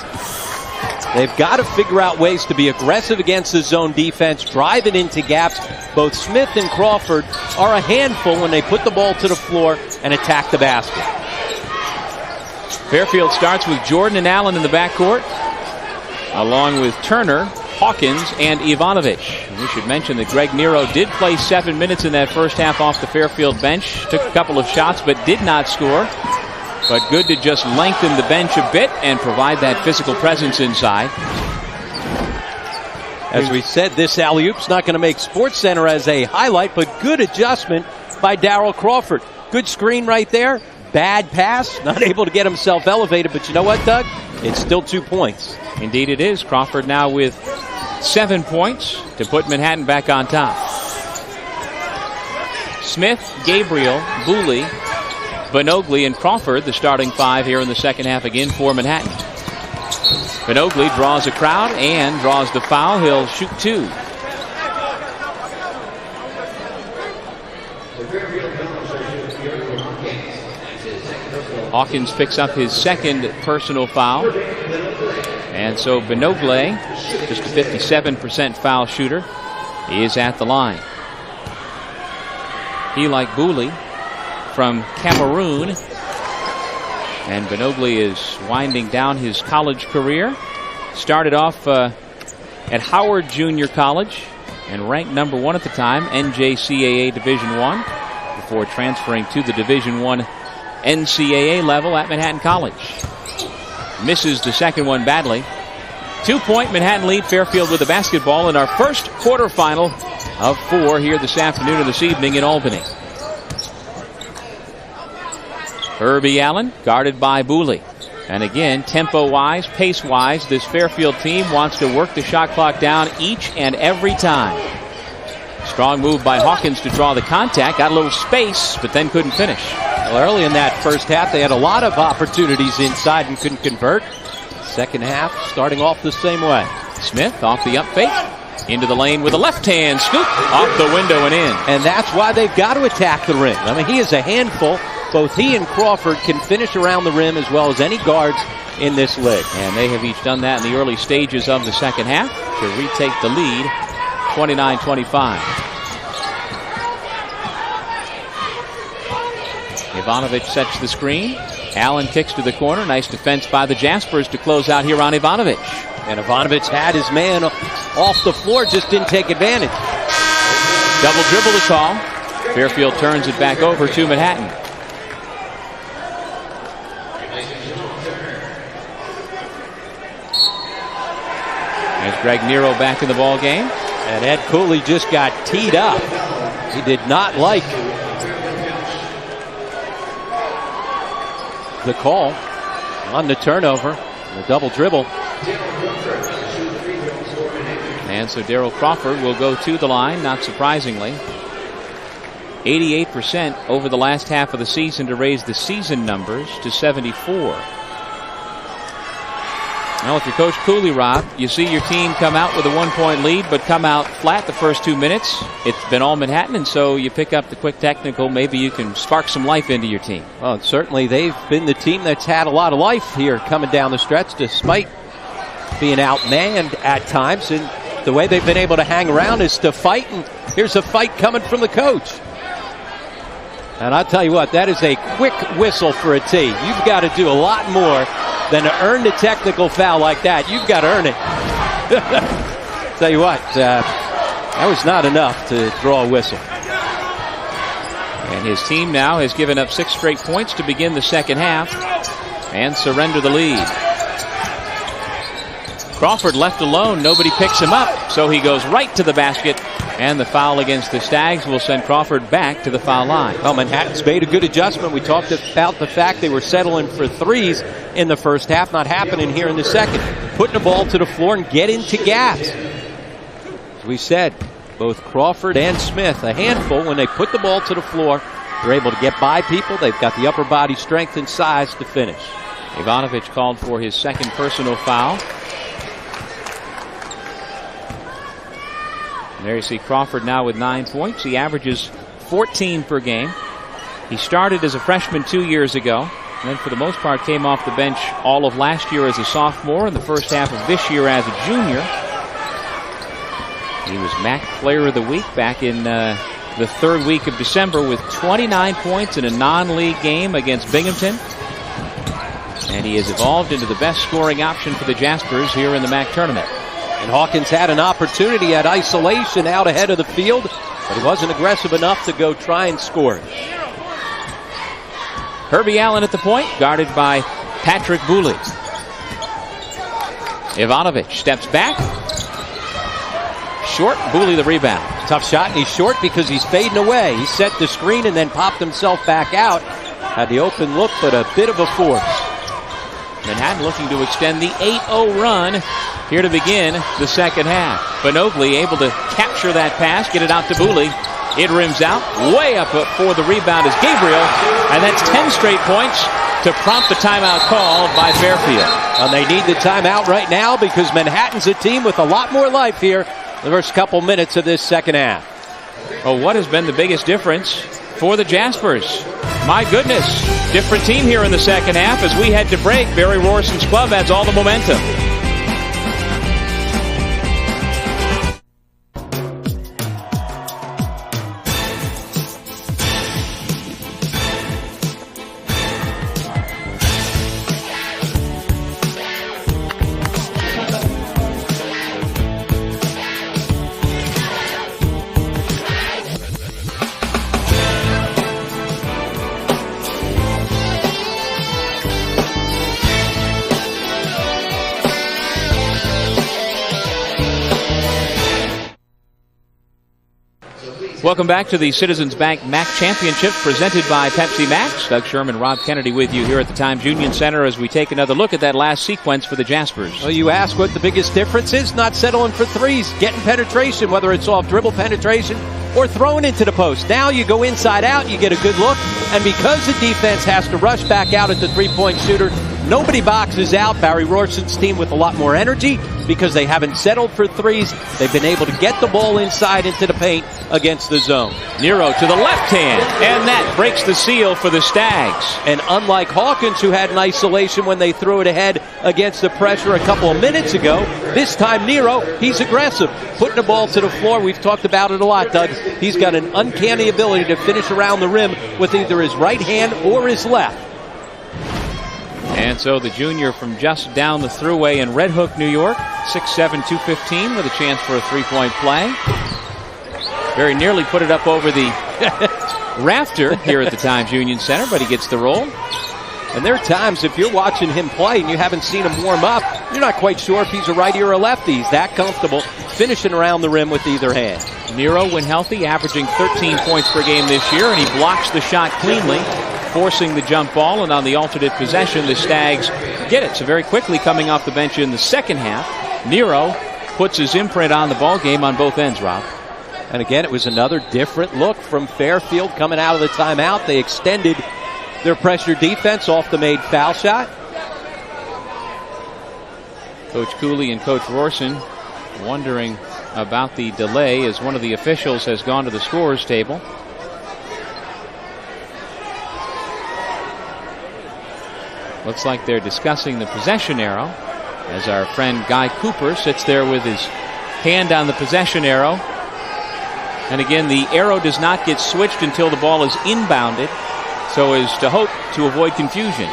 They've got to figure out ways to be aggressive against the zone defense, drive it into gaps. Both Smith and Crawford are a handful when they put the ball to the floor and attack the basket. Fairfield starts with Jordan and Allen in the backcourt, along with Turner, Hawkins, and Ivanovic. And we should mention that Greg Nero did play 7 minutes in that first half off the Fairfield bench. Took a couple of shots, but did not score. But good to just lengthen the bench a bit and provide that physical presence inside. As we said, this alley-oop's not going to make Sports Center as a highlight, but good adjustment by Darryl Crawford. Good screen right there. Bad pass. Not able to get himself elevated, but you know what, Doug? It's still 2 points. Indeed it is. Crawford now with 7 points to put Manhattan back on top. Smith, Gabriel, Booley, Benogli, and Crawford, the starting 5 here in the second half again for Manhattan. Benogli draws a crowd and draws the foul. He'll shoot 2. Hawkins picks up his second personal foul. And so Benogli, just a 57% foul shooter, is at the line. He, like Booley, from Cameroon. And Benogli is winding down his college career. Started off at Howard Junior College and ranked number 1 at the time, NJCAA Division I, before transferring to the Division I NCAA level at Manhattan College. Misses the second one badly. 2-point Manhattan lead. Fairfield with the basketball in our first quarterfinal of 4 here this afternoon and this evening in Albany. Herbie Allen guarded by Booley. And again, tempo-wise, pace-wise, this Fairfield team wants to work the shot clock down each and every time. Strong move by Hawkins to draw the contact. Got a little space, but then couldn't finish. Well, early in that first half, they had a lot of opportunities inside and couldn't convert. Second half, starting off the same way. Smith off the up fake. Into the lane with a left-hand scoop. Off the window and in. And that's why they've got to attack the rim. I mean, he is a handful. Both he and Crawford can finish around the rim as well as any guards in this league. And they have each done that in the early stages of the second half to retake the lead, 29-25. Ivanovic sets the screen. Allen kicks to the corner. Nice defense by the Jaspers to close out here on Ivanovic. And Ivanovic had his man off the floor, just didn't take advantage. Double dribble to call. Fairfield turns it back over to Manhattan. There's Greg Nero back in the ball game. And Ed Cooley just got teed up. He did not like the call on the turnover, the double dribble. And so Darrell Crawford will go to the line, not surprisingly. 88% over the last half of the season to raise the season numbers to 74. Now, if you're Coach Cooley, Rob, you see your team come out with a 1-point lead, but come out flat the first 2 minutes. It's been all Manhattan, and so you pick up the quick technical. Maybe you can spark some life into your team. Well, certainly they've been the team that's had a lot of life here coming down the stretch, despite being outmanned at times. And the way they've been able to hang around is to fight, and here's a fight coming from the coach. And I'll tell you what, that is a quick whistle for a tee. You've got to do a lot more than to earn the technical foul like that. You've got to earn it. Tell you what, that was not enough to draw a whistle. And his team now has given up 6 straight points to begin the second half and surrender the lead. Crawford left alone. Nobody picks him up, so he goes right to the basket. And the foul against the Stags will send Crawford back to the foul line. Well, Manhattan's made a good adjustment. We talked about the fact they were settling for threes in the first half, not happening here in the second. Putting the ball to the floor and get into gaps. As we said, both Crawford and Smith, a handful when they put the ball to the floor. They're able to get by people. They've got the upper body strength and size to finish. Ivanovic called for his second personal foul. And there you see Crawford now with 9 points. He averages 14 per game. He started as a freshman 2 years ago, and then for the most part came off the bench all of last year as a sophomore and the first half of this year as a junior. He was MAAC Player of the Week back in the third week of December with 29 points in a non-league game against Binghamton. And he has evolved into the best scoring option for the Jaspers here in the MAAC tournament. And Hawkins had an opportunity at isolation out ahead of the field, but he wasn't aggressive enough to go try and score. Herbie Allen at the point, guarded by Patrick Booley. Ivanovic steps back. Short, Booley the rebound. Tough shot, and he's short because he's fading away. He set the screen and then popped himself back out. Had the open look, but a bit of a force. Manhattan looking to extend the 8-0 run here to begin the second half. Benogli able to capture that pass, get it out to Booley. It rims out. Way up for the rebound is Gabriel. And that's 10 straight points to to prompt the timeout called by Fairfield. And they need the timeout right now because Manhattan's a team with a lot more life here the first couple minutes of this second half. Oh, what has been the biggest difference for the Jaspers? My goodness, different team here in the second half. As we head to break, Barry Rorson's club has all the momentum. Welcome back to the Citizens Bank MAAC Championships presented by Pepsi Max. Doug Sherman, Rob Kennedy with you here at the Times Union Center as we take another look at that last sequence for the Jaspers. Well, you ask what the biggest difference is? Not settling for threes, getting penetration, whether it's off dribble penetration or throwing into the post. Now you go inside out, you get a good look, and because the defense has to rush back out at the three-point shooter, nobody boxes out. Barry Rorson's team with a lot more energy because they haven't settled for threes. They've been able to get the ball inside into the paint against the zone. Nero to the left hand, and that breaks the seal for the Stags. And unlike Hawkins, who had an isolation when they threw it ahead against the pressure a couple of minutes ago, this time Nero, he's aggressive, putting the ball to the floor. We've talked about it a lot, Doug. He's got an uncanny ability to finish around the rim with either his right hand or his left. And so the junior from just down the thruway in Red Hook, New York, 6'7", 215, with a chance for a three-point play. Very nearly put it up over the rafter here at the Times Union Center, but he gets the roll. And there are times, if you're watching him play and you haven't seen him warm up, you're not quite sure if he's a righty or a lefty. He's that comfortable finishing around the rim with either hand. Nero, when healthy, averaging 13 points per game this year, and he blocks the shot cleanly, forcing the jump ball, and on the alternate possession, the Stags get it. So very quickly coming off the bench in the second half, Nero puts his imprint on the ball game on both ends, Rob. And again, it was another different look from Fairfield coming out of the timeout. They extended their pressure defense off the made foul shot. Coach Cooley and Coach Rorson wondering about the delay as one of the officials has gone to the scorer's table. Looks like they're discussing the possession arrow as our friend Guy Cooper sits there with his hand on the possession arrow. And again, the arrow does not get switched until the ball is inbounded, so as to hope to avoid confusion.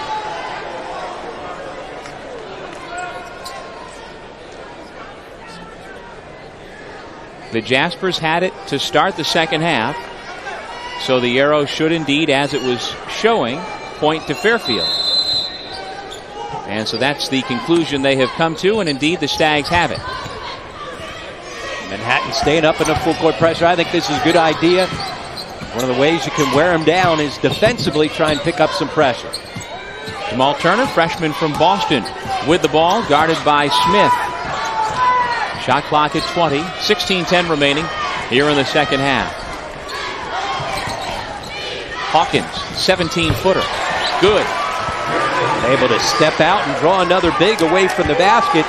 The Jaspers had it to start the second half, so the arrow should indeed, as it was showing, point to Fairfield. And so that's the conclusion they have come to, and indeed the Stags have it. Manhattan staying up in the full court pressure. I think this is a good idea. One of the ways you can wear them down is defensively try and pick up some pressure. Jamal Turner, freshman from Boston, with the ball, guarded by Smith. Shot clock at 20, 16-10 remaining here in the second half. Hawkins, 17-footer, good. Able to step out and draw another big away from the basket.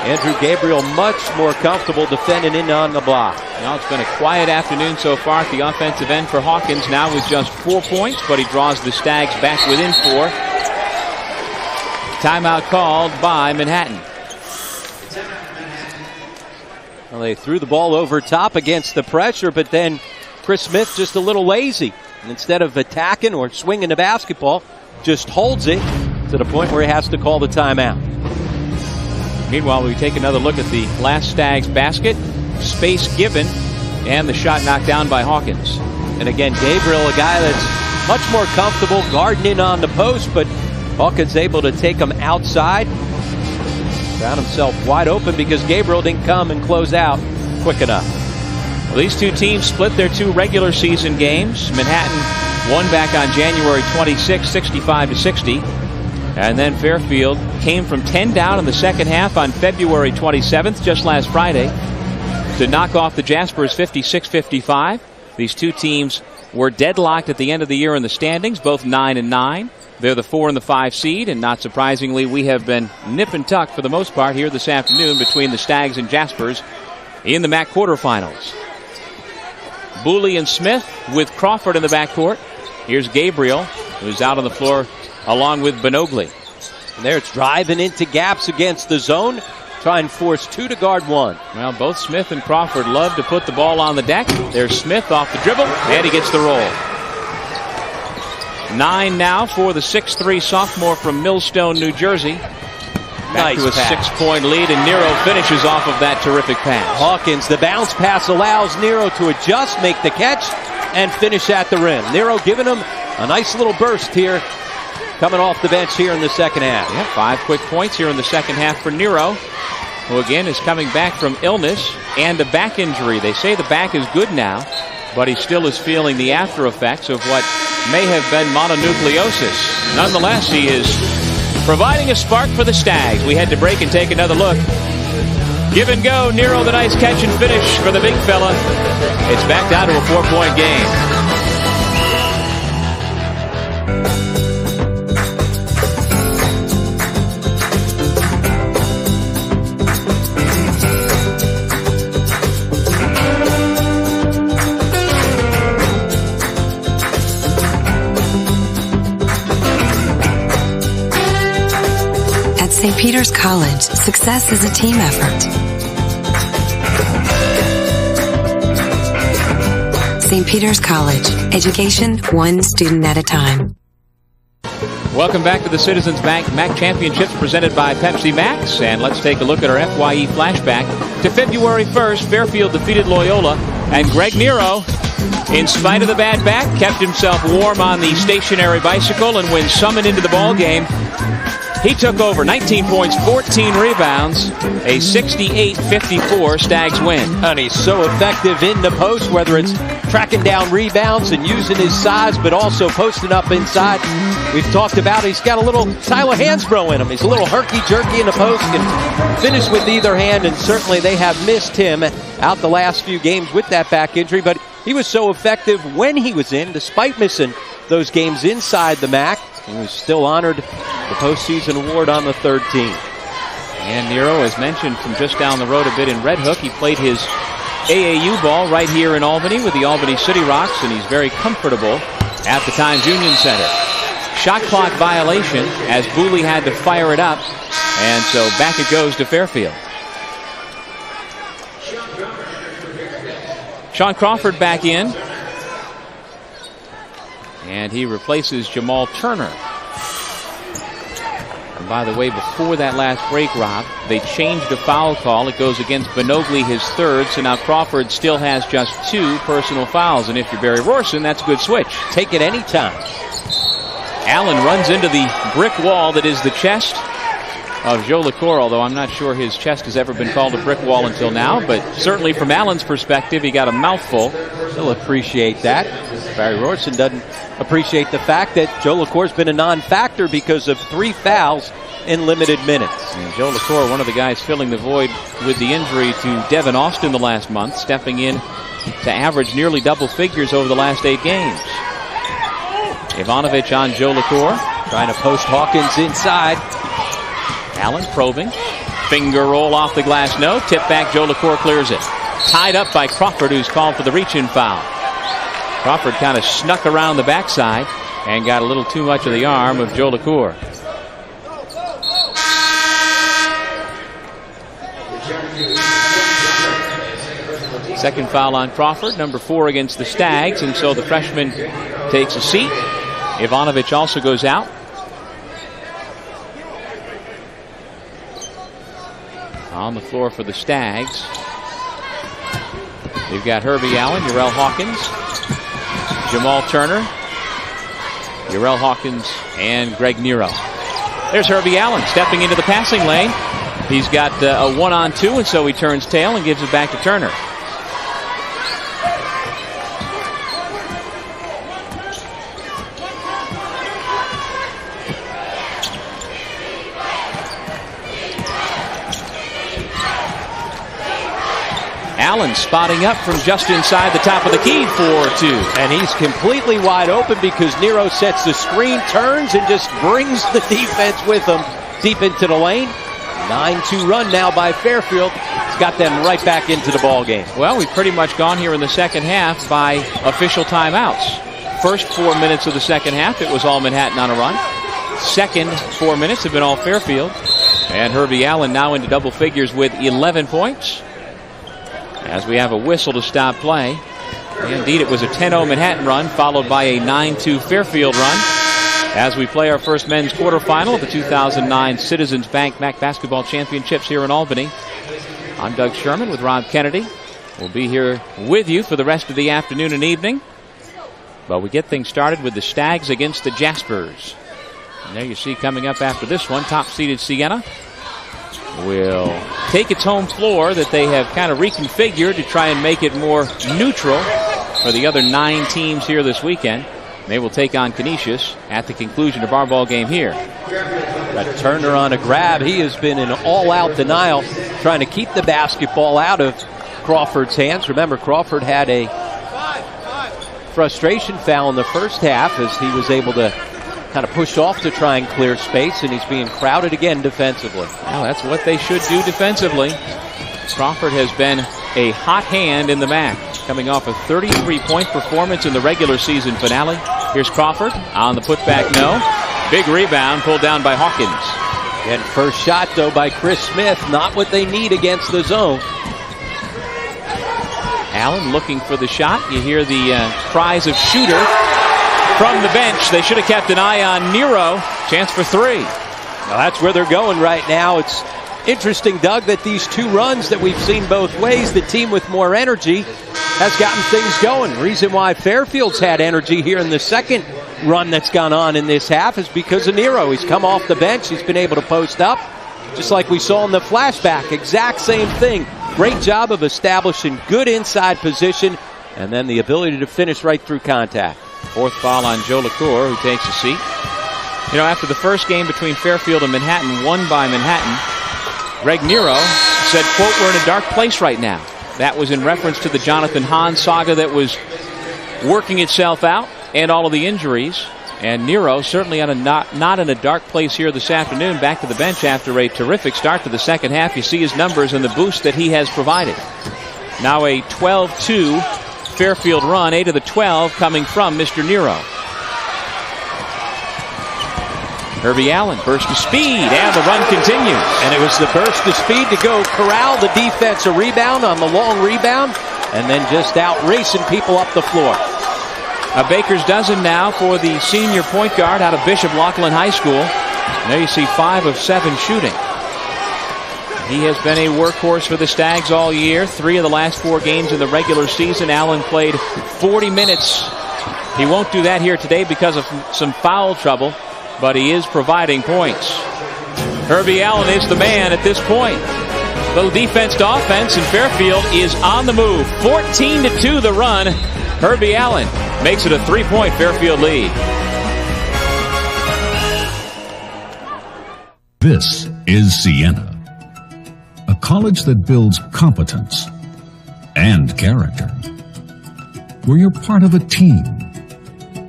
Andrew Gabriel much more comfortable defending in on the block. Now it's been a quiet afternoon so far at the offensive end for Hawkins, now with just 4 points, but he draws the Stags back within 4. Timeout called by Manhattan. Well, they threw the ball over top against the pressure, but then Chris Smith just a little lazy. And instead of attacking or swinging the basketball, just holds it to the point where he has to call the timeout. Meanwhile, we take another look at the last Stags basket. Space given, and the shot knocked down by Hawkins. And again, Gabriel, a guy that's much more comfortable guarding in on the post, but Hawkins able to take him outside. Found himself wide open because Gabriel didn't come and close out quick enough. Well, these two teams split their 2 regular season games. Manhattan won back on January 26, 65-60. And then Fairfield came from 10 down in the second half on February 27th, just last Friday, to knock off the Jaspers 56-55. These two teams were deadlocked at the end of the year in the standings, both 9-9. They're the 4 and the 5 seed, and not surprisingly, we have been nip and tuck for the most part here this afternoon between the Stags and Jaspers in the MAAC quarterfinals. Booley and Smith with Crawford in the backcourt. Here's Gabriel, who's out on the floor along with Benogli. And there it's driving into gaps against the zone. Try and force 2 to guard 1. Well, both Smith and Crawford love to put the ball on the deck. There's Smith off the dribble, and he gets the roll. 9 now for the 6'3 sophomore from Millstone, New Jersey. Back to a 6-point lead, and Nero finishes off of that terrific pass. Hawkins, the bounce pass allows Nero to adjust, make the catch, and finish at the rim. Nero giving him a nice little burst here, coming off the bench here in the second half. Yeah, 5 quick points here in the second half for Nero, who again is coming back from illness and a back injury. They say the back is good now, but he still is feeling the after effects of what may have been mononucleosis. Nonetheless, he is providing a spark for the Stags. We had to break and take another look. Give and go. Nero, the nice catch and finish for the big fella. It's back down to a 4-point game. St. Peter's College, success is a team effort. St. Peter's College, education one student at a time. Welcome back to the Citizens Bank MAAC Championships presented by Pepsi Max. And let's take a look at our FYE flashback to February 1st. Fairfield defeated Loyola, and Greg Nero, in spite of the bad back, kept himself warm on the stationary bicycle, and when summoned into the ball game, he took over. 19 points, 14 rebounds, a 68-54 Stags win. And he's so effective in the post, whether it's tracking down rebounds and using his size, but also posting up inside. We've talked about he's got a little Tyler Hansbrough in him. He's a little herky-jerky in the post, can finish with either hand, and certainly they have missed him out the last few games with that back injury, but he was so effective when he was in, despite missing those games inside the MAAC. He was still honored the postseason award on the third team. And Nero, as mentioned, from just down the road a bit in Red Hook, he played his AAU ball right here in Albany with the Albany City Rocks, and he's very comfortable at the Times Union Center. Shot clock violation as Booley had to fire it up, and so back it goes to Fairfield. Sean Crawford back in, and he replaces Jamal Turner. And by the way, before that last break, Rob, they changed a foul call. It goes against Benogli, his third, so now Crawford still has just 2 personal fouls. And if you're Barry Rorson, that's a good switch. Take it anytime. Allen runs into the brick wall that is the chest of Joe LaCour, although I'm not sure his chest has ever been called a brick wall until now, but certainly from Allen's perspective, he got a mouthful. He'll appreciate that. Barry Rorson doesn't appreciate the fact that Joe LaCour's been a non-factor because of 3 fouls in limited minutes. And Joe LaCour, one of the guys filling the void with the injury to Devin Austin the last month, stepping in to average nearly double figures over the last 8 games. Ivanovic on Joe LaCour, trying to post Hawkins inside. Allen probing. Finger roll off the glass, no. Tip back, Joe LaCour clears it. Tied up by Crawford, who's called for the reach-in foul. Crawford kind of snuck around the backside and got a little too much of the arm of Joe LaCour. Second foul on Crawford, number 4 against the Stags, and so the freshman takes a seat. Ivanovic also goes out. On the floor for the Stags, you've got Herbie Allen, Urel Hawkins, Jamal Turner, Urel Hawkins, and Greg Nero. There's Herbie Allen stepping into the passing lane. He's got a 1-on-2, and so he turns tail and gives it back to Turner. Allen spotting up from just inside the top of the key for 2. And he's completely wide open because Nero sets the screen, turns, and just brings the defense with him deep into the lane. 9-2 run now by Fairfield. It's got them right back into the ball game. Well, we've pretty much gone here in the second half by official timeouts. First 4 minutes of the second half, it was all Manhattan on a run. Second 4 minutes have been all Fairfield. And Herbie Allen now into double figures with 11 points. As we have a whistle to stop play. Indeed, it was a 10-0 Manhattan run, followed by a 9-2 Fairfield run. As we play our first men's quarterfinal of the 2009 Citizens Bank MAAC Basketball Championships here in Albany. I'm Doug Sherman with Rob Kennedy. We'll be here with you for the rest of the afternoon and evening. But we get things started with the Stags against the Jaspers. And there you see coming up after this one, top-seeded Siena will take its home floor that they have kind of reconfigured to try and make it more neutral for the other 9 teams here this weekend. They will take on Canisius at the conclusion of our ball game here. Got Turner on a grab. He has been in all-out denial, trying to keep the basketball out of Crawford's hands. Remember, Crawford had a frustration foul in the first half as he was able to kind of push off to try and clear space, and he's being crowded again defensively. Well, that's what they should do defensively. Crawford has been a hot hand in the MAAC, coming off a 33-point performance in the regular season finale. Here's Crawford on the putback, no. Big rebound pulled down by Hawkins. And first shot, though, by Chris Smith. Not what they need against the zone. Allen looking for the shot. You hear the cries of shooter from the bench. They should have kept an eye on Nero. Chance for 3. Well, that's where they're going right now. It's interesting, Doug, that these 2 runs that we've seen both ways, the team with more energy has gotten things going. Reason why Fairfield's had energy here in the second run that's gone on in this half is because of Nero. He's come off the bench. He's been able to post up, just like we saw in the flashback. Exact same thing. Great job of establishing good inside position and then the ability to finish right through contact. 4th foul on Joe LaCour, who takes a seat. You know, after the first game between Fairfield and Manhattan, won by Manhattan, Greg Nero said, quote, "We're in a dark place right now." That was in reference to the Jonathan Hahn saga that was working itself out and all of the injuries. And Nero certainly on a not in a dark place here this afternoon, back to the bench after a terrific start to the second half. You see his numbers and the boost that he has provided. Now a 12-2 Fairfield run, 8 of the 12 coming from Mr. Nero. Herbie Allen, burst of speed, and the run continues. And it was the burst of speed to go corral the defense, a rebound on the long rebound, and then just out racing people up the floor. A baker's dozen now for the senior point guard out of Bishop Laughlin High School. And there you see 5 of 7 shooting. He has been a workhorse for the Stags all year. 3 of the last 4 games in the regular season. Allen played 40 minutes. He won't do that here today because of some foul trouble, but he is providing points. Herbie Allen is the man at this point. Little defense to offense, and Fairfield is on the move. 14-2 the run. Herbie Allen makes it a 3-point Fairfield lead. This is Siena, a college that builds competence and character, where you're part of a team,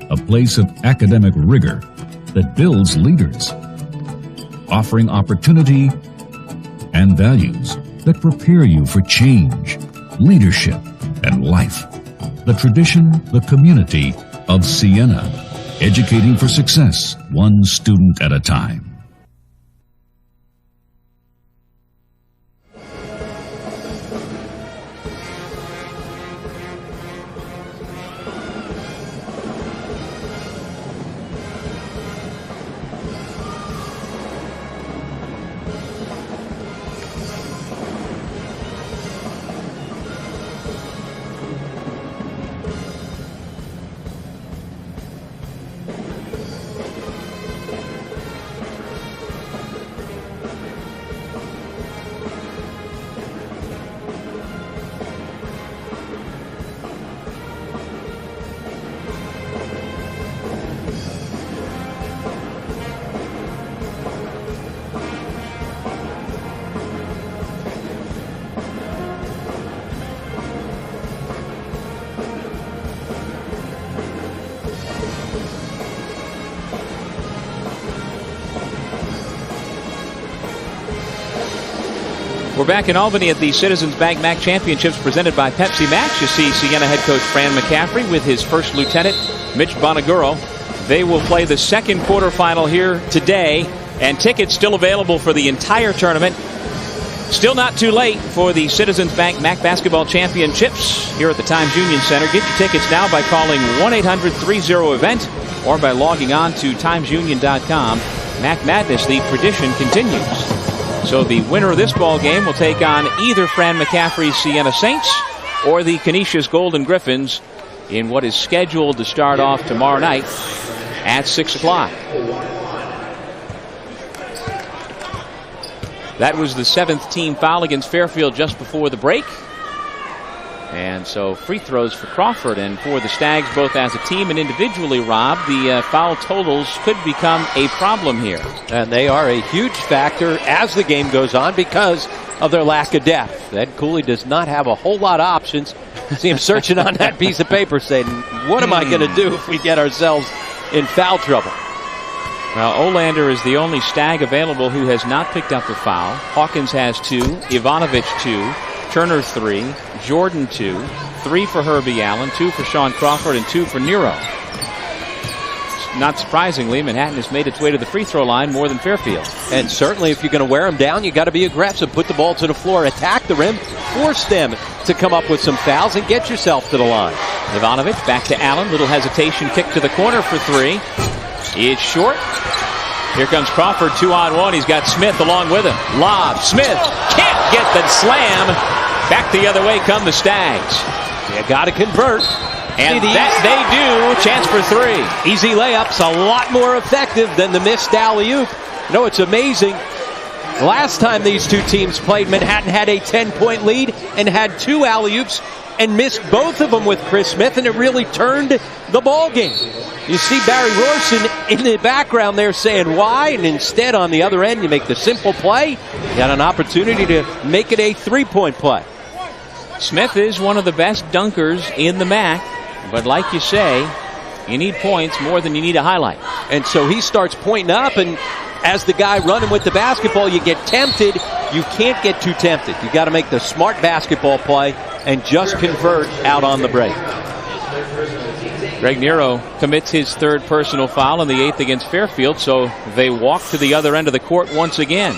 a place of academic rigor that builds leaders, offering opportunity and values that prepare you for change, leadership, and life. The tradition, the community of Siena, educating for success, one student at a time. We're back in Albany at the Citizens Bank MAAC Championships presented by Pepsi Max. You see Siena head coach Fran McCaffrey with his first lieutenant, Mitch Bonaguro. They will play the second quarterfinal here today, and tickets still available for the entire tournament. Still not too late for the Citizens Bank MAAC Basketball Championships here at the Times Union Center. Get your tickets now by calling 1-800-30-EVENT or by logging on to timesunion.com. MAAC Madness, the tradition continues. So the winner of this ball game will take on either Fran McCaffrey's Siena Saints or the Canisius Golden Griffins in what is scheduled to start off tomorrow night at 6 o'clock. That was the 7th team foul against Fairfield just before the break. And so free throws for Crawford, and for the Stags, both as a team and individually, Rob, the foul totals could become a problem here. And they are a huge factor as the game goes on because of their lack of depth. Ed Cooley does not have a whole lot of options. See him searching on that piece of paper saying, what am I going to do if we get ourselves in foul trouble? Well, Olander is the only Stag available who has not picked up a foul. Hawkins has 2, Ivanovic 2, Turner 3, Jordan 2, 3 for Herbie Allen, 2 for Sean Crawford, and 2 for Nero. Not surprisingly, Manhattan has made its way to the free throw line more than Fairfield. And certainly if you're going to wear them down, you got to be aggressive. Put the ball to the floor, attack the rim, force them to come up with some fouls and get yourself to the line. Ivanovic back to Allen. Little hesitation, kick to the corner for 3. It's short. Here comes Crawford, 2-on-1. He's got Smith along with him. Lob. Smith can't get the slam. Back the other way come the Stags. You got to convert. And that they do. Chance for 3. Easy layups, a lot more effective than the missed alley-oop. You know, it's amazing. Last time these two teams played, Manhattan had a 10-point lead and had 2 alley-oops and missed both of them with Chris Smith, and it really turned the ball game. You see Barry Rorson in the background there saying why, and instead on the other end you make the simple play. You got an opportunity to make it a 3-point play. Smith is one of the best dunkers in the MAAC, but like you say, you need points more than you need a highlight. And so he starts pointing up, and as the guy running with the basketball, you get tempted. You can't get too tempted. You got to make the smart basketball play and just convert out on the break. Greg Nero commits his 3rd personal foul and the 8th against Fairfield, so they walk to the other end of the court once again.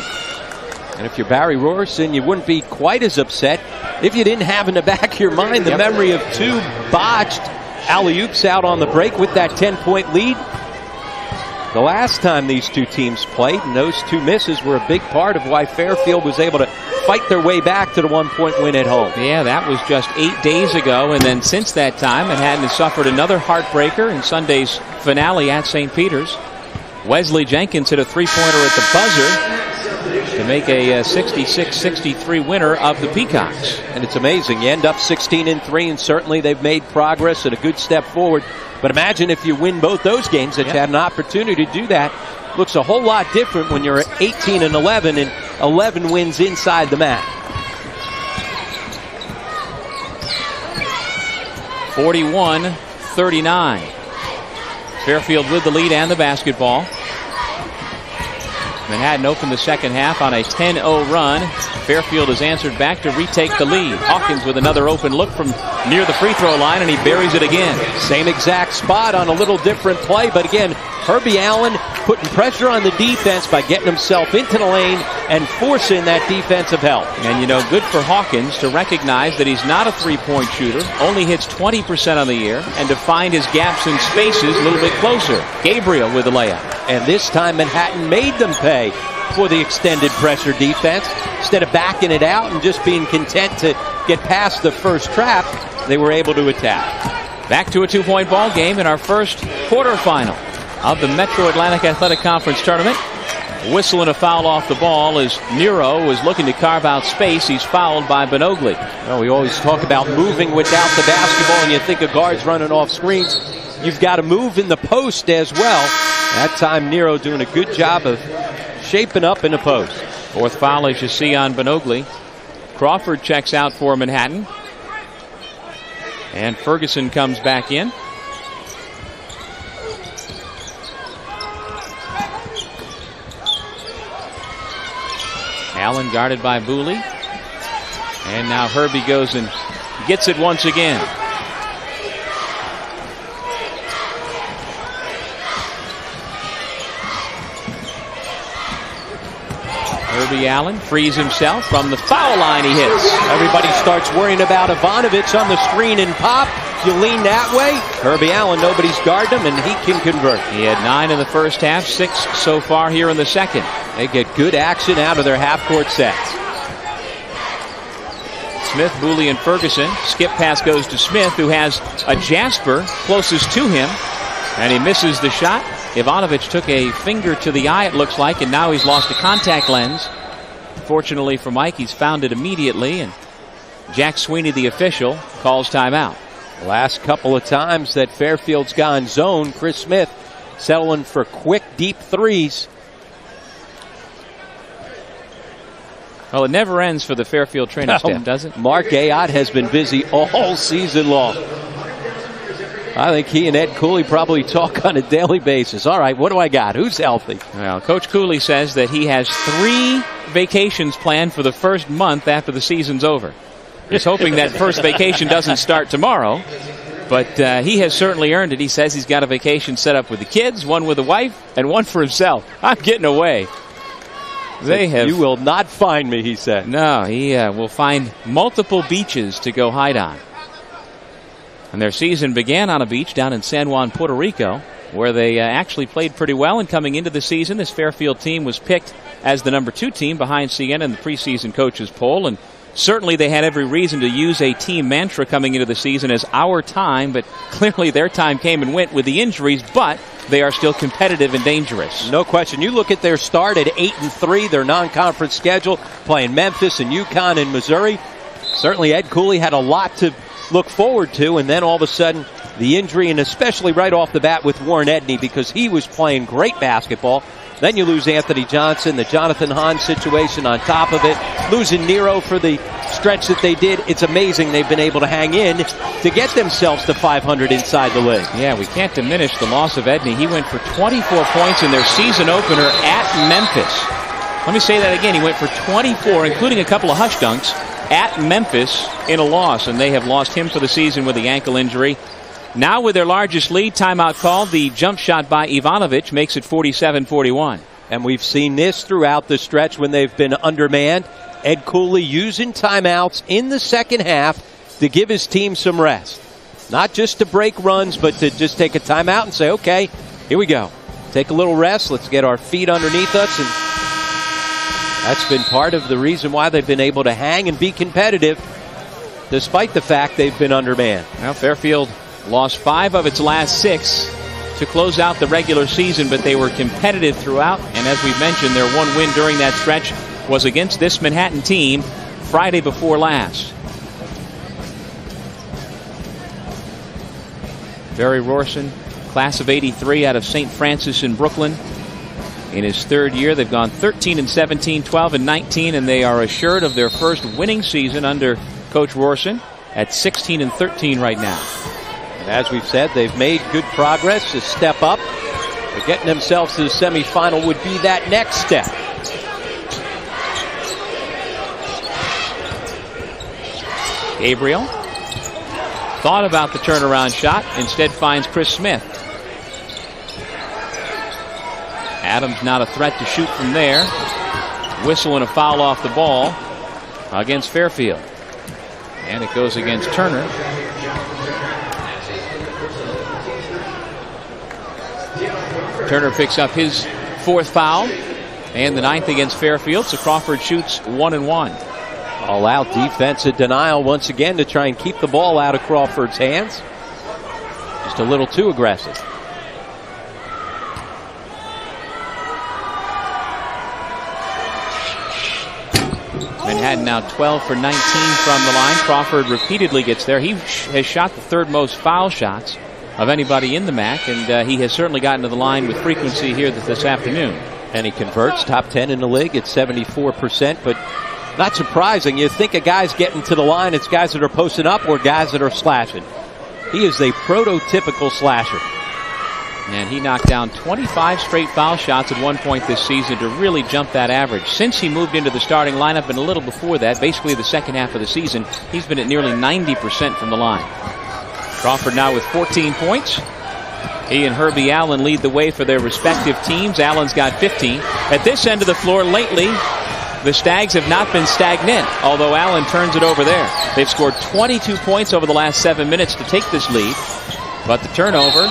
And if you're Barry Rorson, you wouldn't be quite as upset if you didn't have in the back of your mind the memory of 2 botched alley-oops out on the break with that 10-point lead. The last time these two teams played, and those 2 misses were a big part of why Fairfield was able to fight their way back to the 1-point win at home. Yeah, that was just 8 days ago, and then since that time, Manhattan has suffered another heartbreaker in Sunday's finale at St. Peter's. Wesley Jenkins hit a 3-pointer at the buzzer to make a 66-63 winner of the Peacocks. And it's amazing. You end up 16-3, and certainly they've made progress and a good step forward. But imagine if you win both those games that you had an opportunity to do that. Looks a whole lot different when you're at 18-11 and 11 wins inside the MAAC. 41-39. Fairfield with the lead and the basketball. Manhattan opened the second half on a 10-0 run. Fairfield has answered back to retake the lead. Hawkins with another open look from near the free throw line, and he buries it again. Same exact spot on a little different play, but again, Herbie Allen putting pressure on the defense by getting himself into the lane and forcing that defensive help. And you know, good for Hawkins to recognize that he's not a 3-point shooter, only hits 20% on the year, and to find his gaps and spaces a little bit closer. Gabriel with the layup. And this time Manhattan made them pay for the extended pressure defense. Instead of backing it out and just being content to get past the first trap, they were able to attack. Back to a 2-point ball game in our first quarterfinal of the Metro Atlantic Athletic Conference Tournament. Whistling a foul off the ball as Nero is looking to carve out space. He's fouled by Benogli. Well, we always talk about moving without the basketball, and you think of guards running off screens. You've got to move in the post as well. That time Nero doing a good job of shaping up in the post. 4th foul, as you see, on Benogli. Crawford checks out for Manhattan. And Ferguson comes back in. Allen guarded by Booley. And now Herbie goes and gets it once again. Herbie Allen frees himself from the foul line. He hits. Everybody starts worrying about Ivanovic on the screen and pop. You lean that way. Herbie Allen, nobody's guarding him, and he can convert. He had 9 in the first half, 6 so far here in the second. They get good action out of their half-court sets. Smith, Booley, and Ferguson. Skip pass goes to Smith, who has a Jasper closest to him, and he misses the shot. Ivanovic took a finger to the eye, it looks like, and now he's lost a contact lens. Fortunately for Mike, he's found it immediately, and Jack Sweeney, the official, calls timeout. The last couple of times that Fairfield's gone zone, Chris Smith settling for quick, deep threes. Well, it never ends for the Fairfield training staff, does it? Mark Ayotte has been busy all season long. I think he and Ed Cooley probably talk on a daily basis. All right, what do I got? Who's healthy? Well, Coach Cooley says that he has 3 vacations planned for the first month after the season's over. Just hoping that first vacation doesn't start tomorrow. But he has certainly earned it. He says he's got a vacation set up with the kids, one with the wife, and one for himself. I'm getting away. You will not find me, he said. No, he will find multiple beaches to go hide on. And their season began on a beach down in San Juan, Puerto Rico, where they actually played pretty well. And coming into the season, this Fairfield team was picked as the number 2 team behind Siena in the preseason coaches poll. And certainly they had every reason to use a team mantra coming into the season as our time, but clearly their time came and went with the injuries, but they are still competitive and dangerous. No question. You look at their start at 8-3, their non-conference schedule, playing Memphis and UConn and Missouri. Certainly Ed Cooley had a lot to look forward to, and then all of a sudden the injury, and especially right off the bat with Warren Edney, because he was playing great basketball. Then you lose Anthony Johnson, the Jonathan Hahn situation on top of it, losing Nero for the stretch that they did. It's amazing they've been able to hang in to get themselves to 500 inside the league. Yeah, we can't diminish the loss of Edney. He went for 24 points in their season opener at Memphis. Let me say that again. He went for 24, including a couple of hush dunks, at Memphis in a loss, and they have lost him for the season with the ankle injury. Now with their largest lead, timeout called. The jump shot by Ivanovic makes it 47-41. And we've seen this throughout the stretch when they've been undermanned. Ed Cooley using timeouts in the second half to give his team some rest. Not just to break runs, but to just take a timeout and say, okay, here we go. Take a little rest. Let's get our feet underneath us. And that's been part of the reason why they've been able to hang and be competitive despite the fact they've been undermanned. Well, Fairfield lost 5 of its last 6 to close out the regular season, but they were competitive throughout. And as we mentioned, their one win during that stretch was against this Manhattan team Friday before last. Barry Rorson, class of 83 out of St. Francis in Brooklyn. In his 3rd year, they've gone 13-17, 12-19, and they are assured of their first winning season under Coach Rorson at 16-13 right now. And as we've said, they've made good progress to step up. But getting themselves to the semifinal would be that next step. Gabriel thought about the turnaround shot, instead finds Chris Smith. Adams not a threat to shoot from there. Whistle and a foul off the ball against Fairfield. And it goes against Turner. Turner picks up his 4th foul and the 9th against Fairfield, so Crawford shoots 1-1. All-out defensive denial once again to try and keep the ball out of Crawford's hands. Just a little too aggressive. Manhattan now 12 for 19 from the line. Crawford repeatedly gets there. He has shot the 3rd most foul shots of anybody in the MAAC, and he has certainly gotten to the line with frequency here this afternoon. And he converts, top 10 in the league at 74%, but not surprising. You think a guy's getting to the line, it's guys that are posting up or guys that are slashing. He is a prototypical slasher. And he knocked down 25 straight foul shots at one point this season to really jump that average. Since he moved into the starting lineup and a little before that, basically the second half of the season, he's been at nearly 90% from the line. Crawford now with 14 points. He and Herbie Allen lead the way for their respective teams. Allen's got 15. At this end of the floor lately, the Stags have not been stagnant, although Allen turns it over there. They've scored 22 points over the last 7 minutes to take this lead. But the turnover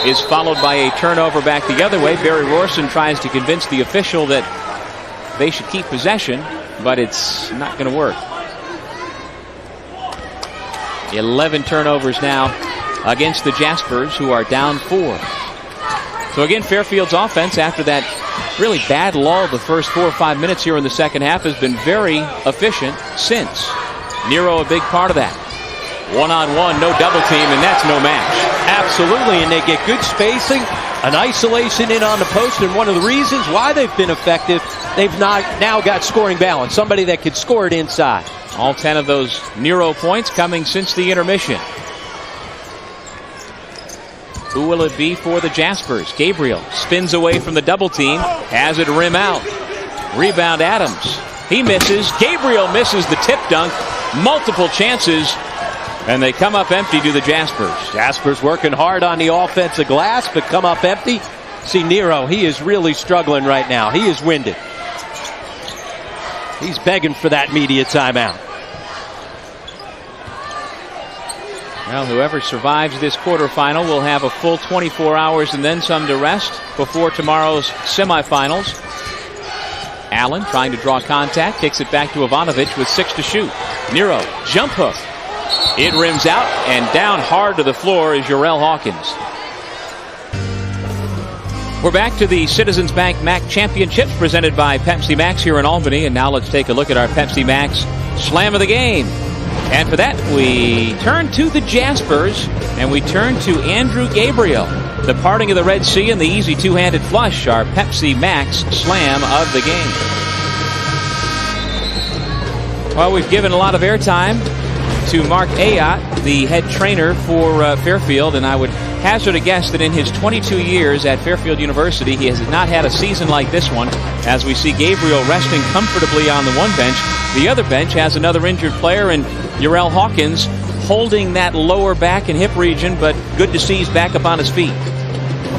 is followed by a turnover back the other way. Barry Rorson tries to convince the official that they should keep possession, but it's not going to work. 11 turnovers now against the Jaspers, who are down 4. So again, Fairfield's offense, after that really bad lull the first 4 or 5 minutes here in the second half, has been very efficient since. Nero a big part of that. One-on-one, no double team, and that's no match. Absolutely, and they get good spacing, an isolation in on the post, and one of the reasons why they've been effective, they've now got scoring balance, somebody that could score it inside. All 10 of those Nero points coming since the intermission. Who will it be for the Jaspers? Gabriel spins away from the double team, has it rim out. Rebound Adams. He misses. Gabriel misses the tip dunk. Multiple chances. And they come up empty to the Jaspers. Jaspers working hard on the offensive glass, but come up empty. See Nero, he is really struggling right now. He is winded. He's begging for that media timeout. Well, whoever survives this quarterfinal will have a full 24 hours and then some to rest before tomorrow's semifinals. Allen trying to draw contact, kicks it back to Ivanovic with 6 to shoot. Nero, jump hook. It rims out, and down hard to the floor is Jarrell Hawkins. We're back to the Citizens Bank MAAC Championships presented by Pepsi Max here in Albany. And now let's take a look at our Pepsi Max Slam of the Game. And for that, we turn to the Jaspers, and we turn to Andrew Gabriel. The parting of the Red Sea and the easy two-handed flush, our Pepsi Max Slam of the Game. Well, we've given a lot of airtime to Mark Ayotte, the head trainer for Fairfield, and I would hazard a guess that in his 22 years at Fairfield University, he has not had a season like this one, as we see Gabriel resting comfortably on the one bench. The other bench has another injured player, and Jarrell Hawkins holding that lower back and hip region, but good to see he's back up on his feet.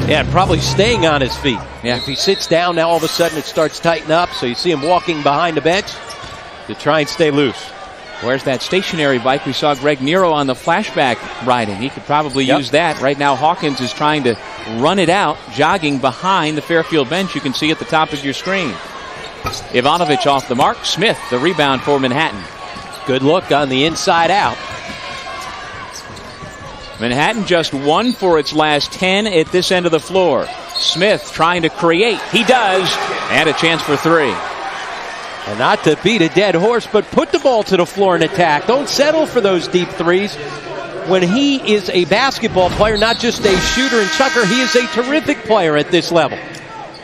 Yeah, and probably staying on his feet. Yeah. If he sits down, now all of a sudden it starts tightening up, so you see him walking behind the bench to try and stay loose. Where's that stationary bike we saw Greg Nero on the flashback riding? He could probably use that. Right now Hawkins is trying to run it out, jogging behind the Fairfield bench. You can see at the top of your screen. Ivanovic off the mark. Smith, the rebound for Manhattan. Good look on the inside out. Manhattan just 1 for its last 10 at this end of the floor. Smith trying to create. He does. And a chance for 3. And not to beat a dead horse, but put the ball to the floor and attack. Don't settle for those deep threes. When he is a basketball player, not just a shooter and chucker, he is a terrific player at this level.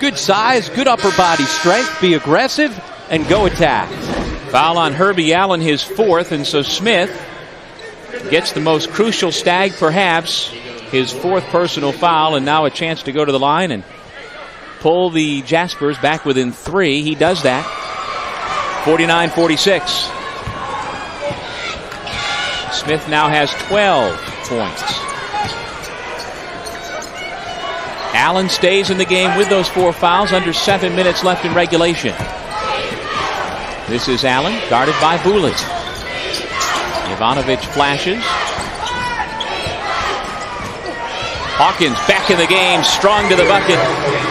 Good size, good upper body strength, be aggressive, and go attack. Foul on Herbie Allen, his 4th, and so Smith gets the most crucial Stag, perhaps, his 4th personal foul, and now a chance to go to the line and pull the Jaspers back within 3. He does that. 49-46. Smith now has 12 points. Allen stays in the game with those 4 fouls, under 7 minutes left in regulation. This is Allen, guarded by Bullitt. Ivanovic flashes. Hawkins back in the game, strong to the bucket.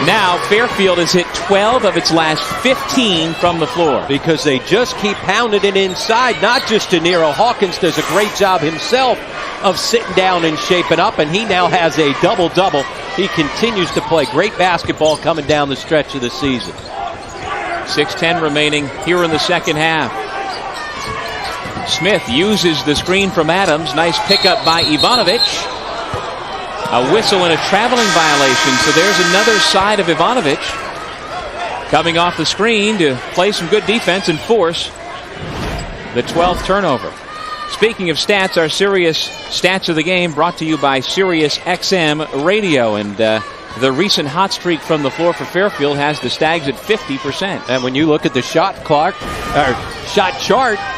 Now Fairfield has hit 12 of its last 15 from the floor. Because they just keep pounding it inside, not just to Nero. Hawkins does a great job himself of sitting down and shaping up, and he now has a double-double. He continues to play great basketball coming down the stretch of the season. 6:10 remaining here in the second half. Smith uses the screen from Adams. Nice pickup by Ivanovic. A whistle and a traveling violation. So there's another side of Ivanovic coming off the screen to play some good defense and force the 12th turnover. Speaking of stats, our Sirius Stats of the Game brought to you by Sirius XM Radio. And the recent hot streak from the floor for Fairfield has the Stags at 50%. And when you look at the shot chart,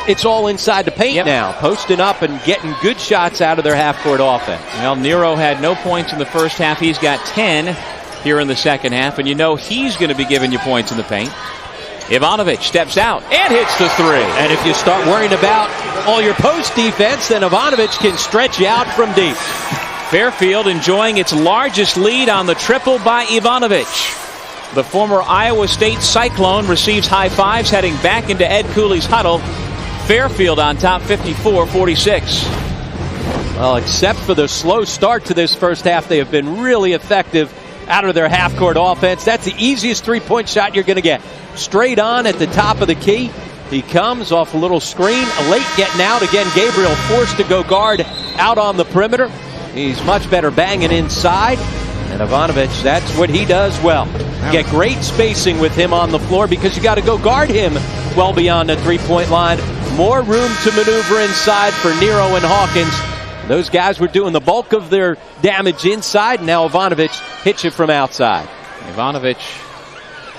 it's all inside the paint now, posting up and getting good shots out of their half-court offense. Well, Nero had no points in the first half. He's got 10 here in the second half, and you know he's going to be giving you points in the paint. Ivanovic steps out and hits the three. And if you start worrying about all your post defense, then Ivanovic can stretch you out from deep. Fairfield enjoying its largest lead on the triple by Ivanovic. The former Iowa State Cyclone receives high fives heading back into Ed Cooley's huddle. Fairfield on top 54-46. Well, except for the slow start to this first half, they have been really effective out of their half-court offense. That's the easiest three-point shot you're going to get. Straight on at the top of the key. He comes off a little screen. A late getting out. Again, Gabriel forced to go guard out on the perimeter. He's much better banging inside. And Ivanovic, that's what he does well. You get great spacing with him on the floor because you got to go guard him well beyond the three-point line. More room to maneuver inside for Nero and Hawkins. Those guys were doing the bulk of their damage inside. Now Ivanovic hits it from outside. Ivanovic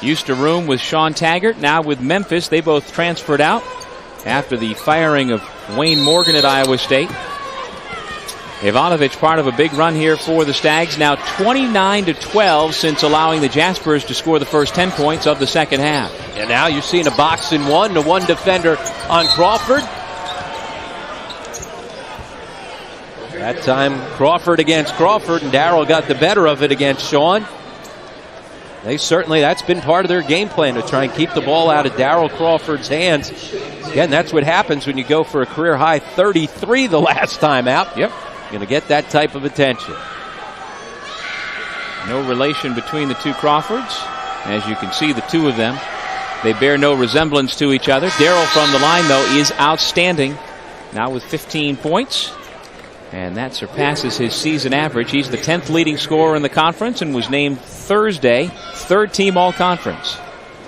used to room with Sean Taggart, now with Memphis. They both transferred out after the firing of Wayne Morgan at Iowa State. Ivanovic part of a big run here for the Stags, now 29-12 since allowing the Jaspers to score the first 10 points of the second half. And now you're seeing a box and one, the one defender on Crawford. That time Crawford against Crawford, and Darrell got the better of it against Sean. They certainly, that's been part of their game plan, to try and keep the ball out of Darrell Crawford's hands. Again, that's what happens when you go for a career high 33 the last time out. Yep. You're going to get that type of attention. No relation between the two Crawfords. As you can see, the two of them, they bear no resemblance to each other. Darrell from the line, though, is outstanding. Now with 15 points. And that surpasses his season average. He's the 10th leading scorer in the conference and was named Thursday third team all-conference.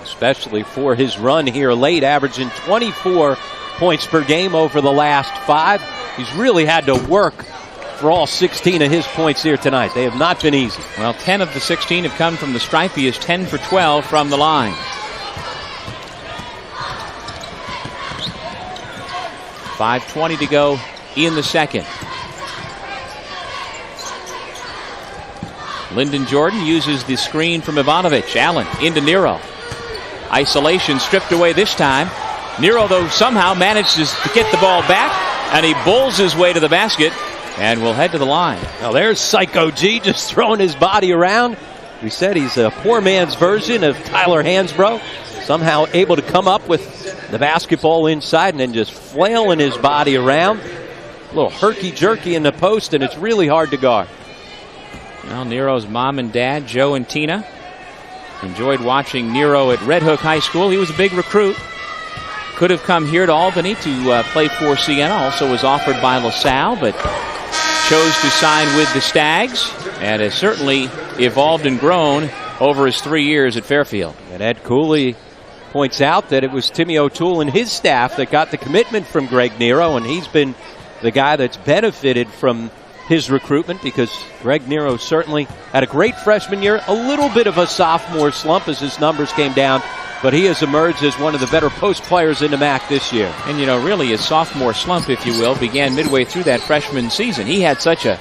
Especially for his run here late, averaging 24 points per game over the last 5. He's really had to work for all 16 of his points here tonight. They have not been easy. Well, 10 of the 16 have come from the stripe. He is 10 for 12 from the line. .520 to go in the second. Lyndon Jordan uses the screen from Ivanovic. Allen into Nero. Isolation stripped away this time. Nero, though, somehow manages to get the ball back, and he bowls his way to the basket and will head to the line. Now there's Psycho G just throwing his body around. We said he's a poor man's version of Tyler Hansbrough. Somehow able to come up with the basketball inside and then just flailing his body around. A little herky-jerky in the post, and it's really hard to guard. Well, Nero's mom and dad, Joe and Tina, enjoyed watching Nero at Red Hook High School. He was a big recruit. Could have come here to Albany to play for Siena. Also was offered by LaSalle, but chose to sign with the Stags and has certainly evolved and grown over his 3 years at Fairfield. And Ed Cooley points out that it was Timmy O'Toole and his staff that got the commitment from Greg Nero, and he's been the guy that's benefited from his recruitment because Greg Nero certainly had a great freshman year, a little bit of a sophomore slump as his numbers came down, but he has emerged as one of the better post players in the MAAC this year. And, you know, really his sophomore slump, if you will, began midway through that freshman season. He had such a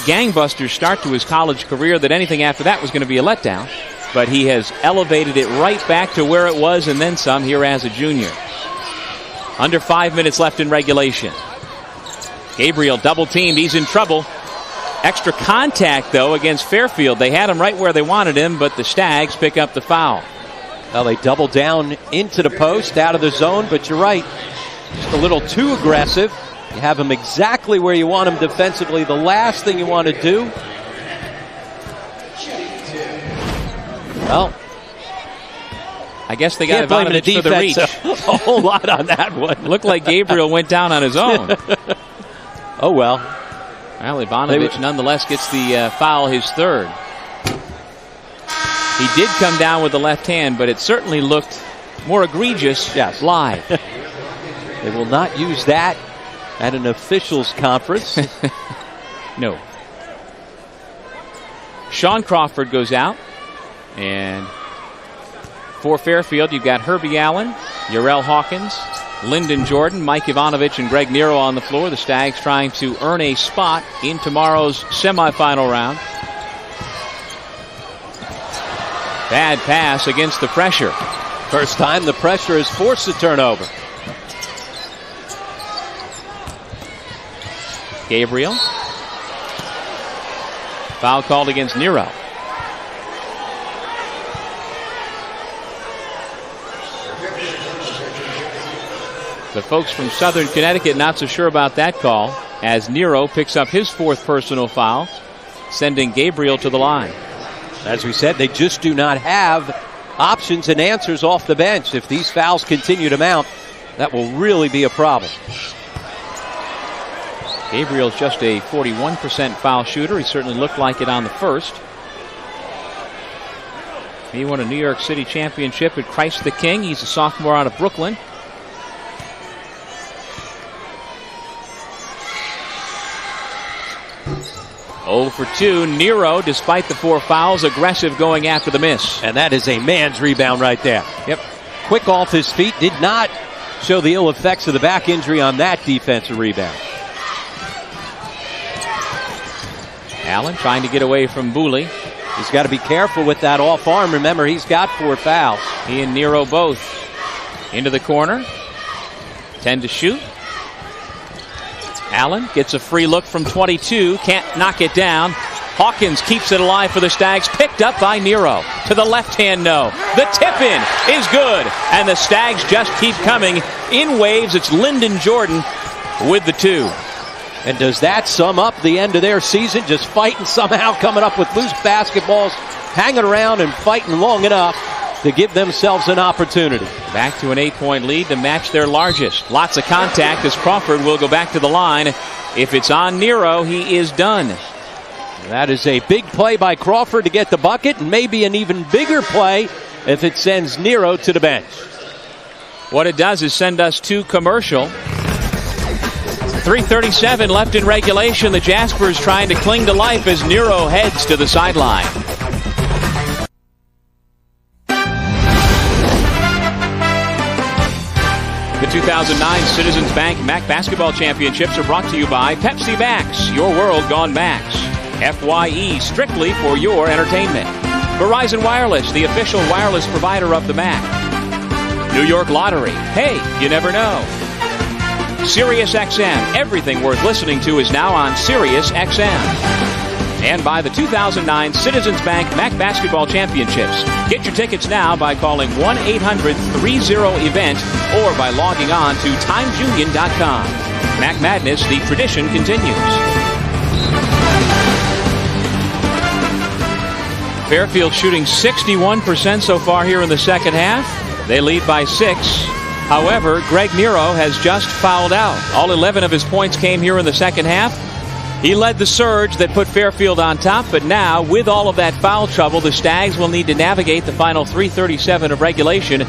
gangbuster start to his college career that anything after that was going to be a letdown, but he has elevated it right back to where it was and then some here as a junior. Under 5 minutes left in regulation. Gabriel double-teamed. He's in trouble. Extra contact, though, against Fairfield. They had him right where they wanted him, but the Stags pick up the foul. Well, they double down into the post, out of the zone, but you're right. Just a little too aggressive. You have him exactly where you want him defensively. The last thing you want to do. Well, I guess they got Ivanovic for the reach. A whole lot on that one. Looked like Gabriel went down on his own. Oh, well. Well, Ivanovic nonetheless gets the foul, his third. He did come down with the left hand, but it certainly looked more egregious live. They will not use that at an officials conference. No. Sean Crawford goes out. And for Fairfield, you've got Herbie Allen, Yarel Hawkins, Lyndon Jordan, Mike Ivanovich, and Greg Nero on the floor. The Stags trying to earn a spot in tomorrow's semifinal round. Bad pass against the pressure. First time the pressure has forced a turnover. Gabriel. Foul called against Nero. The folks from Southern Connecticut not so sure about that call, as Nero picks up his 4th personal foul, sending Gabriel to the line. As we said, they just do not have options and answers off the bench. If these fouls continue to mount, that will really be a problem. Gabriel's just a 41% foul shooter. He certainly looked like it on the first. He won a New York City championship at Christ the King. He's a sophomore out of Brooklyn. Oh for 2. Nero, despite the 4 fouls, aggressive going after the miss. And that is a man's rebound right there. Yep. Quick off his feet. Did not show the ill effects of the back injury on that defensive rebound. Allen trying to get away from Booley. He's got to be careful with that off arm. Remember, he's got 4 fouls. He and Nero both into the corner. 10 to shoot. Allen gets a free look from 22. Can't knock it down. Hawkins keeps it alive for the Stags. Picked up by Nero. To the left hand, no. The tip-in is good. And the Stags just keep coming in waves. It's Lyndon Jordan with the 2. And does that sum up the end of their season? Just fighting somehow, coming up with loose basketballs, hanging around and fighting long enough to give themselves an opportunity. Back to an 8-point lead to match their largest. Lots of contact as Crawford will go back to the line. If it's on Nero, he is done. That is a big play by Crawford to get the bucket, and maybe an even bigger play if it sends Nero to the bench. What it does is send us to commercial. 3:37 left in regulation. The Jaspers trying to cling to life as Nero heads to the sideline. The 2009 Citizens Bank MAAC Basketball Championships are brought to you by Pepsi Max, your world gone Max. FYE, strictly for your entertainment. Verizon Wireless, the official wireless provider of the MAAC. New York Lottery, hey, you never know. Sirius XM, everything worth listening to is now on Sirius XM. And by the 2009 Citizens Bank MAAC Basketball Championships. Get your tickets now by calling 1-800-30-EVENT or by logging on to timesunion.com. MAAC Madness, the tradition continues. Fairfield shooting 61% so far here in the second half. They lead by 6. However, Greg Nero has just fouled out. All 11 of his points came here in the second half. He led the surge that put Fairfield on top, but now, with all of that foul trouble, the Stags will need to navigate the final 3:37 of regulation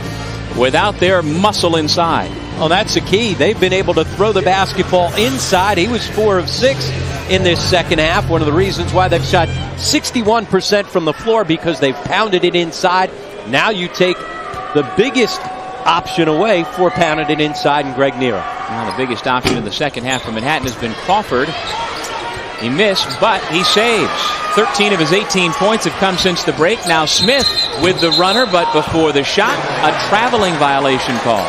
without their muscle inside. Well, that's the key. They've been able to throw the basketball inside. He was 4 of 6 in this second half. One of the reasons why they've shot 61% from the floor, because they've pounded it inside. Now you take the biggest option away for pounding it inside and Greg Nero. Well, the biggest option in the second half for Manhattan has been Crawford. He missed, but he saves. 13 of his 18 points have come since the break. Now Smith with the runner, but before the shot, a traveling violation call.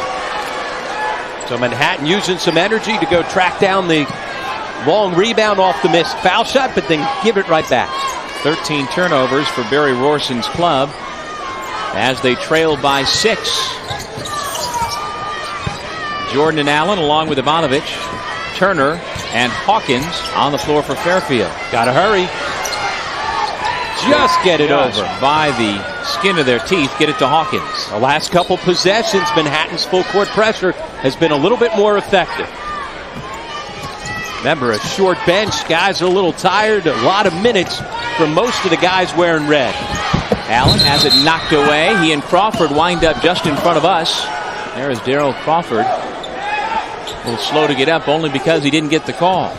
So Manhattan using some energy to go track down the long rebound off the missed foul shot, but then give it right back. 13 turnovers for Barry Rorson's club as they trail by 6. Jordan and Allen along with Ivanovich, Turner, and Hawkins on the floor for Fairfield. Gotta hurry. Just get it over. By the skin of their teeth, get it to Hawkins. The last couple possessions, Manhattan's full court pressure has been a little bit more effective. Remember, a short bench. Guys are a little tired. A lot of minutes for most of the guys wearing red. Allen has it knocked away. He and Crawford wind up just in front of us. There is Darryl Crawford. A little slow to get up only because he didn't get the call.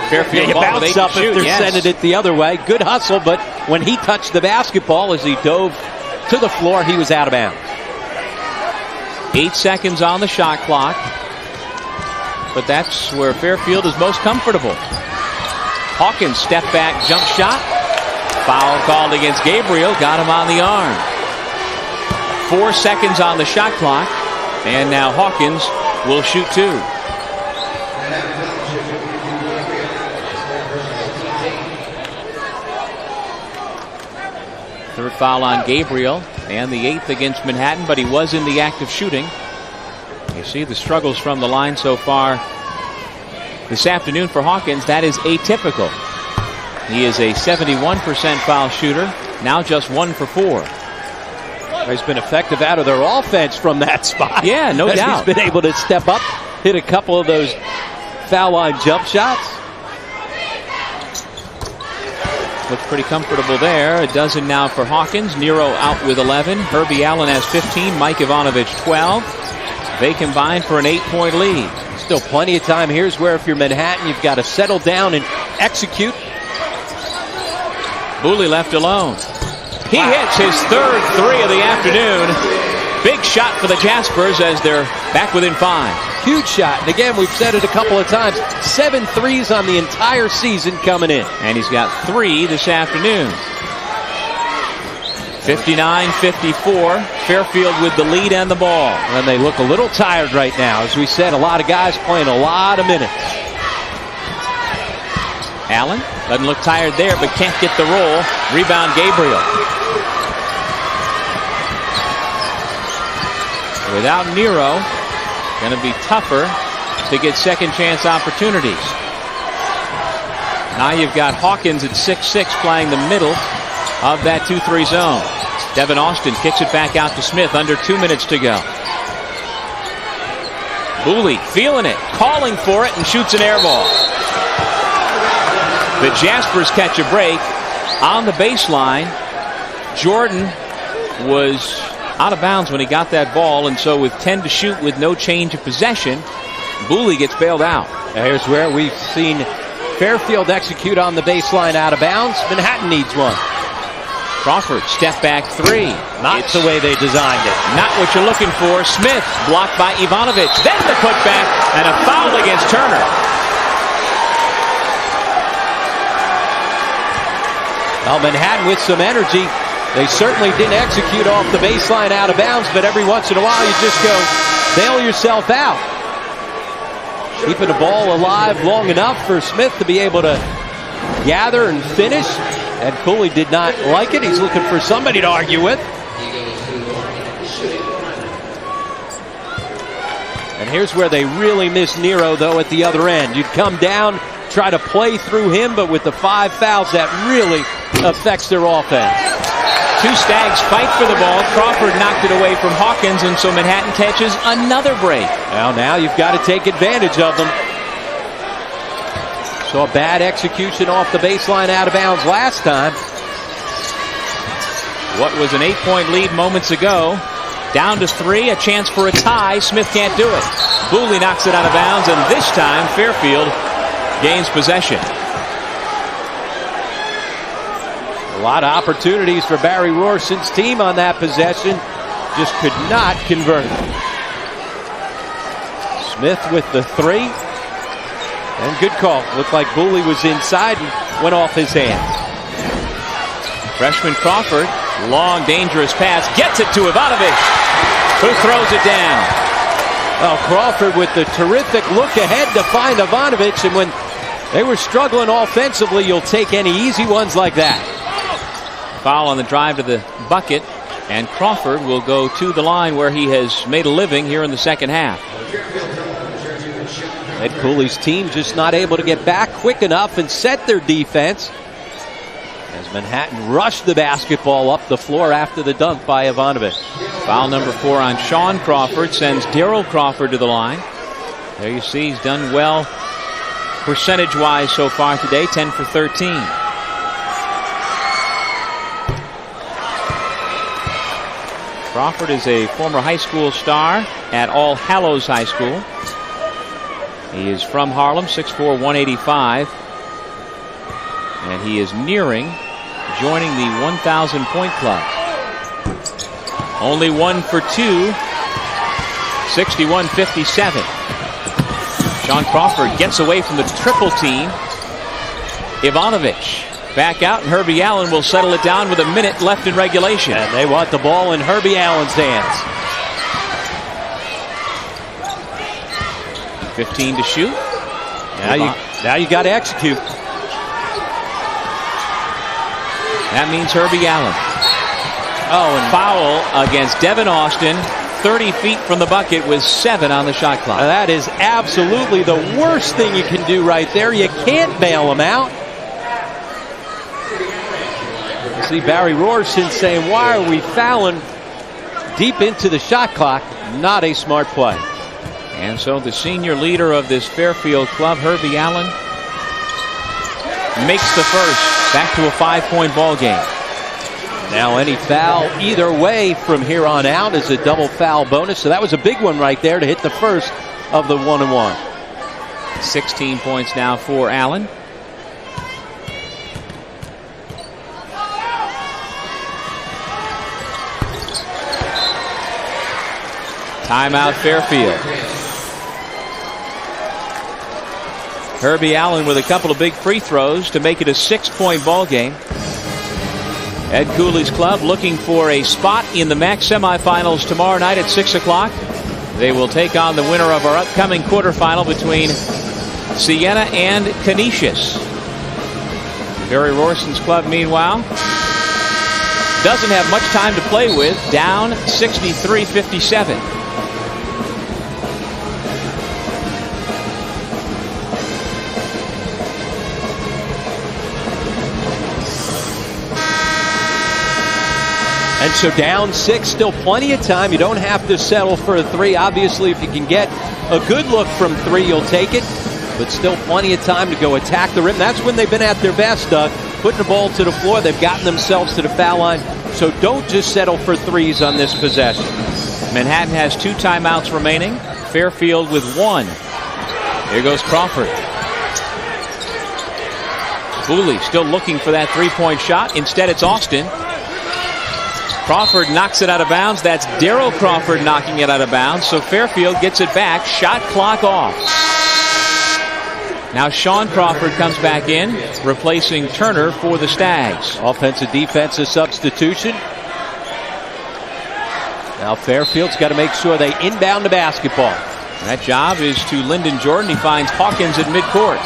Fairfield ball with 8 up to shoot. if they're sending it the other way. Good hustle, but when he touched the basketball as he dove to the floor, he was out of bounds. 8 seconds on the shot clock. But that's where Fairfield is most comfortable. Hawkins step back jump shot. Foul called against Gabriel. Got him on the arm. 4 seconds on the shot clock. And now Hawkins will shoot 2. Third foul on Gabriel, and the 8th against Manhattan, but he was in the act of shooting. You see the struggles from the line so far this afternoon for Hawkins. That is atypical. He is a 71% foul shooter, now just 1 for 4. He's been effective out of their offense from that spot. Yeah, no doubt. He's been able to step up, hit a couple of those foul line jump shots. Looks pretty comfortable there. A dozen now for Hawkins. Nero out with 11. Herbie Allen has 15. Mike Ivanovic 12. They combine for an 8-point lead. Still plenty of time. Here's where if you're Manhattan, you've got to settle down and execute. Booley left alone. He hits his 3rd 3 of the afternoon. Big shot for the Jaspers as they're back within 5. Huge shot. And again, we've said it a couple of times. 7 threes on the entire season coming in. And he's got 3 this afternoon. 59-54. Fairfield with the lead and the ball. And they look a little tired right now. As we said, a lot of guys playing a lot of minutes. Allen doesn't look tired there, but can't get the roll. Rebound Gabriel. Without Nero, going to be tougher to get second chance opportunities. Now you've got Hawkins at 6'6", playing the middle of that 2-3 zone. Devin Austin kicks it back out to Smith. Under 2 minutes to go. Booley feeling it, calling for it, and shoots an air ball. The Jaspers catch a break on the baseline. Jordan was out of bounds when he got that ball, and so with 10 to shoot with no change of possession, Booley gets bailed out. Here's where we've seen Fairfield execute on the baseline out of bounds. Manhattan needs one. Crawford, step back 3. Not the way they designed it. Not what you're looking for. Smith blocked by Ivanovic. Then the putback and a foul against Turner. Well, Manhattan with some energy. They certainly didn't execute off the baseline out of bounds, but every once in a while you just go bail yourself out. Keeping the ball alive long enough for Smith to be able to gather and finish. And Cooley did not like it. He's looking for somebody to argue with. And here's where they really miss Nero, though, at the other end. You'd come down, try to play through him, but with the 5 fouls, that really affects their offense. 2 Stags fight for the ball. Crawford knocked it away from Hawkins, and so Manhattan catches another break. Well, now you've got to take advantage of them. So a bad execution off the baseline out of bounds last time. What was an 8-point lead moments ago. Down to 3, a chance for a tie. Smith can't do it. Booley knocks it out of bounds, and this time Fairfield gains possession. A lot of opportunities for Barry Rorson's team on that possession. Just could not convert. Smith with the 3. And good call. Looked like Booley was inside and went off his hand. Freshman Crawford, long dangerous pass, gets it to Ivanovic, who throws it down. Well, Crawford with the terrific look ahead to find Ivanovic, and when they were struggling offensively, you'll take any easy ones like that. Foul on the drive to the bucket, and Crawford will go to the line where he has made a living here in the second half. Ed Cooley's team just not able to get back quick enough and set their defense as Manhattan rushed the basketball up the floor after the dunk by Ivanovic. Foul number 4 on Sean Crawford sends Daryl Crawford to the line. There you see he's done well percentage-wise so far today, 10 for 13. Crawford is a former high school star at All Hallows High School. He is from Harlem, 6'4", 185. And he is nearing joining the 1,000 point club. Only 1 for 2. 61-57. Sean Crawford gets away from the triple team. Ivanovic back out, and Herbie Allen will settle it down with a minute left in regulation. And they want the ball in Herbie Allen's hands. 15 to shoot. Now you got to execute. That means Herbie Allen. Oh, and foul against Devin Austin. 30 feet from the bucket with 7 on the shot clock. That is absolutely the worst thing you can do right there. You can't bail him out. You see Barry Roberson saying, why are we fouling deep into the shot clock? Not a smart play. And so the senior leader of this Fairfield club, Herbie Allen, makes the first. Back to a 5-point ball game. Now any foul either way from here on out is a double foul bonus. So that was a big one right there to hit the first of the 1-and-1. 16 points now for Allen. Timeout Fairfield. Herbie Allen with a couple of big free throws to make it a 6-point ball game. Ed Cooley's club looking for a spot in the MAAC semifinals tomorrow night at 6 o'clock. They will take on the winner of our upcoming quarterfinal between Siena and Canisius. Barry Rorson's club, meanwhile, doesn't have much time to play with, down 63-57. And so down 6, still plenty of time. You don't have to settle for a 3. Obviously, if you can get a good look from 3, you'll take it. But still plenty of time to go attack the rim. That's when they've been at their best, Doug. Putting the ball to the floor. They've gotten themselves to the foul line. So don't just settle for 3s on this possession. Manhattan has 2 timeouts remaining. Fairfield with 1. Here goes Crawford. Booley still looking for that 3-point shot. Instead, it's Austin. Crawford knocks it out of bounds. That's Darrell Crawford knocking it out of bounds. So Fairfield gets it back. Shot clock off. Now Sean Crawford comes back in, replacing Turner for the Stags. Offensive defensive substitution. Now Fairfield's got to make sure they inbound the basketball. That job is to Lyndon Jordan. He finds Hawkins at midcourt.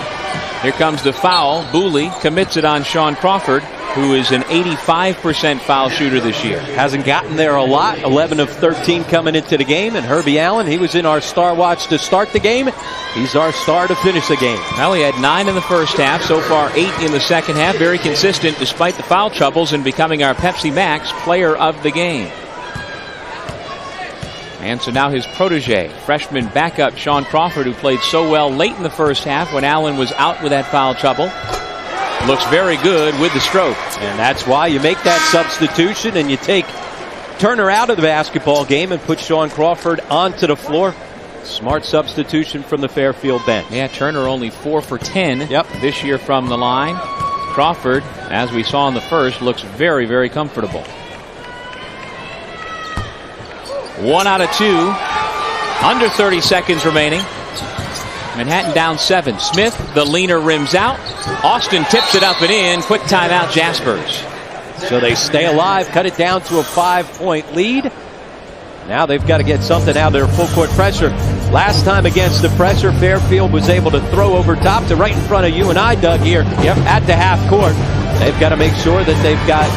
Here comes the foul. Booley commits it on Sean Crawford, who is an 85% foul shooter this year. Hasn't gotten there a lot. 11 of 13 coming into the game. And Herbie Allen, he was in our star watch to start the game. He's our star to finish the game. Well, he had 9 in the first half. So far, 8 in the second half. Very consistent despite the foul troubles and becoming our Pepsi Max player of the game. And so now his protege, freshman backup Sean Crawford, who played so well late in the first half when Allen was out with that foul trouble, looks very good with the stroke. And that's why you make that substitution and you take Turner out of the basketball game and put Sean Crawford onto the floor. Smart substitution from the Fairfield bench. Yeah, Turner only 4 for 10 this year from the line. Crawford, as we saw in the first, looks very, very comfortable. 1 out of 2. Under 30 seconds remaining. Manhattan down 7. Smith, the leaner, rims out. Austin tips it up and in. Quick timeout, Jaspers. So they stay alive, cut it down to a 5-point lead. Now they've got to get something out of their full court pressure. Last time against the pressure, Fairfield was able to throw over top to right in front of you and I, Doug, here at the half court. They've got to make sure that they've got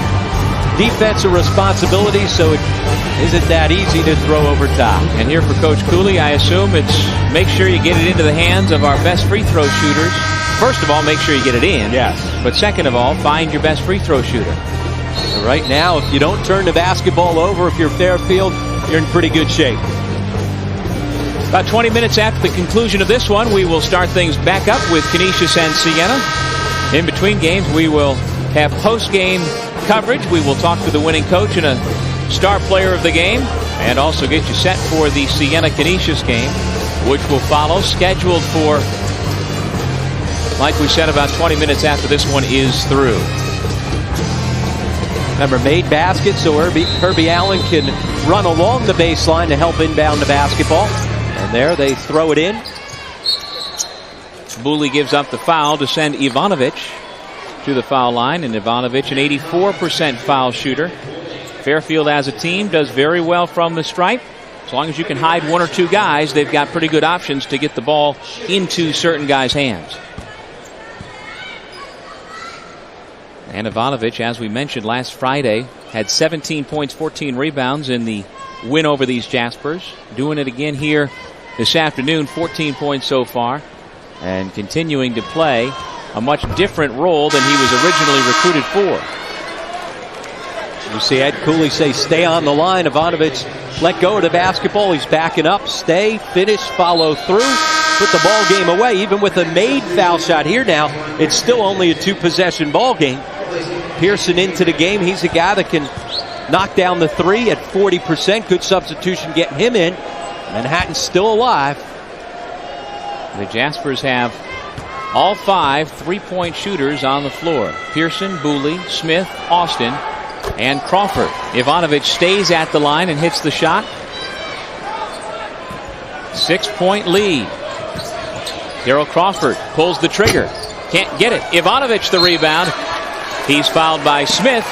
defensive responsibility, so it isn't that easy to throw over top. And here for Coach Cooley, I assume it's make sure you get it into the hands of our best free throw shooters. First of all, make sure you get it in. Yes. But second of all, find your best free throw shooter. So right now, if you don't turn the basketball over, if you're Fairfield, you're in pretty good shape. About 20 minutes after the conclusion of this one, we will start things back up with Canisius and Siena. In between games, we will have post-game coverage. We will talk to the winning coach and a star player of the game, and also get you set for the Siena-Canisius game. which will follow, scheduled for, like we said, about 20 minutes after this one is through. Remember, made basket, so Herbie Allen can run along the baseline to help inbound the basketball. And there they throw it in. Booley gives up the foul to send Ivanovic to the foul line, and Ivanovic, an 84% foul shooter. Fairfield as a team does very well from the stripe. As long as you can hide one or two guys, they've got pretty good options to get the ball into certain guys' hands. And Ivanovic, as we mentioned last Friday, had 17 points, 14 rebounds in the win over these Jaspers. Doing it again here this afternoon, 14 points so far, and continuing to play a much different role than he was originally recruited for. You see Ed Cooley say, stay on the line. Ivanovic let go of the basketball. He's backing up. Stay, finish, follow through. Put the ball game away. Even with a made foul shot here now, it's still only a 2-possession ball game. Pearson into the game. He's a guy that can knock down the three at 40%. Good substitution getting him in. Manhattan's still alive. The Jaspers have all 5 3-point shooters on the floor. Pearson, Booley, Smith, Austin, and Crawford. Ivanovic stays at the line and hits the shot. 6-point lead. Darrell Crawford pulls the trigger. Can't get it. Ivanovic the rebound. He's fouled by Smith.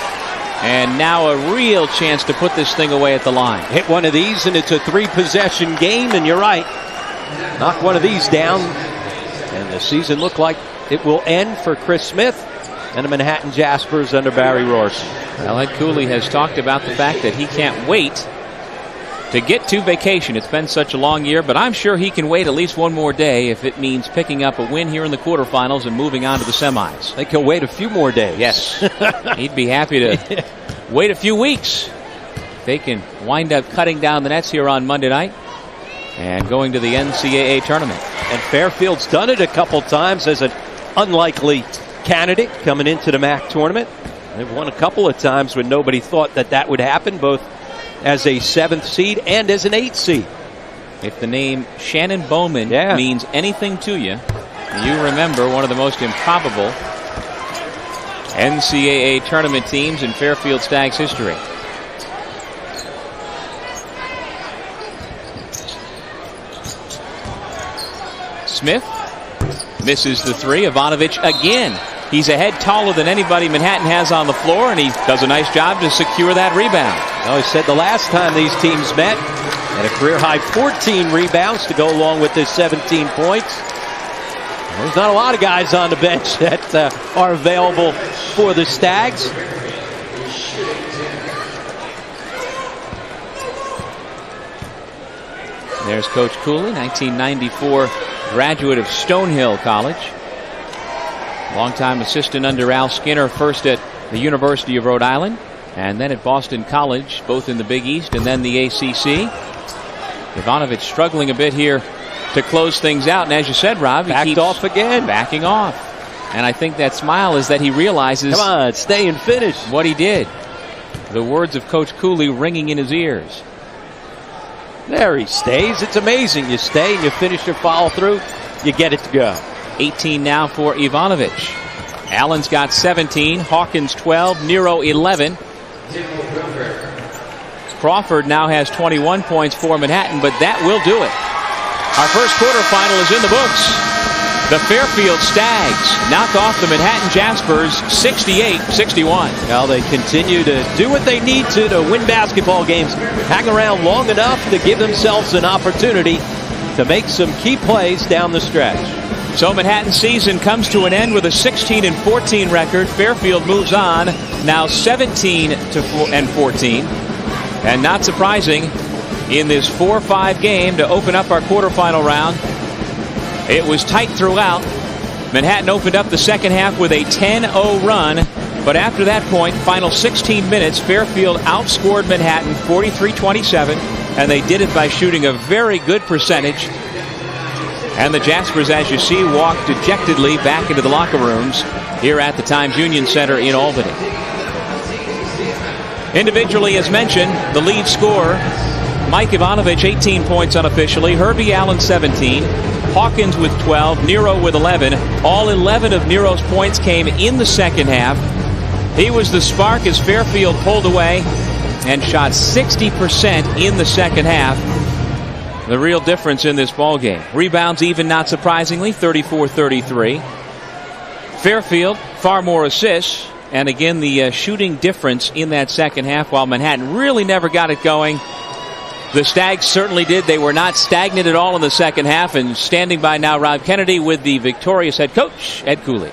And now a real chance to put this thing away at the line. Hit one of these and it's a 3-possession game, and you're right. Knock one of these down and the season looked like it will end for Chris Smith and the Manhattan Jaspers under Barry Rorson. Well, Ed Cooley has talked about the fact that he can't wait to get to vacation. It's been such a long year, but I'm sure he can wait at least one more day if it means picking up a win here in the quarterfinals and moving on to the semis. I think he'll wait a few more days. Yes. He'd be happy to wait a few weeks. They can wind up cutting down the nets here on Monday night and going to the NCAA tournament. And Fairfield's done it a couple times as an unlikely candidate coming into the MAAC tournament. They've won a couple of times when nobody thought that that would happen, both as a 7th seed and as an 8th seed. If the name Shannon Bowman means anything to you, you remember one of the most improbable NCAA tournament teams in Fairfield Stags history. Smith misses the three. Ivanovic again. He's a head taller than anybody Manhattan has on the floor, and he does a nice job to secure that rebound. Well, he said the last time these teams met, and a career-high 14 rebounds to go along with his 17 points. There's not a lot of guys on the bench that are available for the Stags. There's Coach Cooley, 1994 graduate of Stonehill College. Longtime assistant under Al Skinner, first at the University of Rhode Island and then at Boston College, both in the Big East and then the ACC. Ivanovic struggling a bit here to close things out. And as you said, Rob, he keeps off again. Backing off. And I think that smile is that he realizes, come on, stay and finish, what he did. The words of Coach Cooley ringing in his ears. There he stays. It's amazing. You stay and you finish your follow through, you get it to go. 18 now for Ivanovic. Allen's got 17, Hawkins 12, Nero 11. Crawford now has 21 points for Manhattan, but that will do it. Our first quarterfinal is in the books. The Fairfield Stags knock off the Manhattan Jaspers 68-61. Well, they continue to do what they need to win basketball games. Hang around long enough to give themselves an opportunity to make some key plays down the stretch. So Manhattan's season comes to an end with a 16-14 record. Fairfield moves on, now 17-14. And not surprising, in this 4-5 game to open up our quarterfinal round, it was tight throughout. Manhattan opened up the second half with a 10-0 run, but after that point, final 16 minutes, Fairfield outscored Manhattan 43-27, and they did it by shooting a very good percentage. And the Jaspers, as you see, walk dejectedly back into the locker rooms here at the Times Union Center in Albany. Individually, as mentioned, the lead scorer Mike Ivanovich, 18 points unofficially. Herbie Allen, 17. Hawkins with 12. Nero with 11. All 11 of Nero's points came in the second half. He was the spark as Fairfield pulled away and shot 60% in the second half. The real difference in this ball game. Rebounds even, not surprisingly, 34-33. Fairfield, far more assists. And again, the shooting difference in that second half, while Manhattan really never got it going, the Stags certainly did. They were not stagnant at all in the second half. And standing by now, Rob Kennedy with the victorious head coach, Ed Cooley.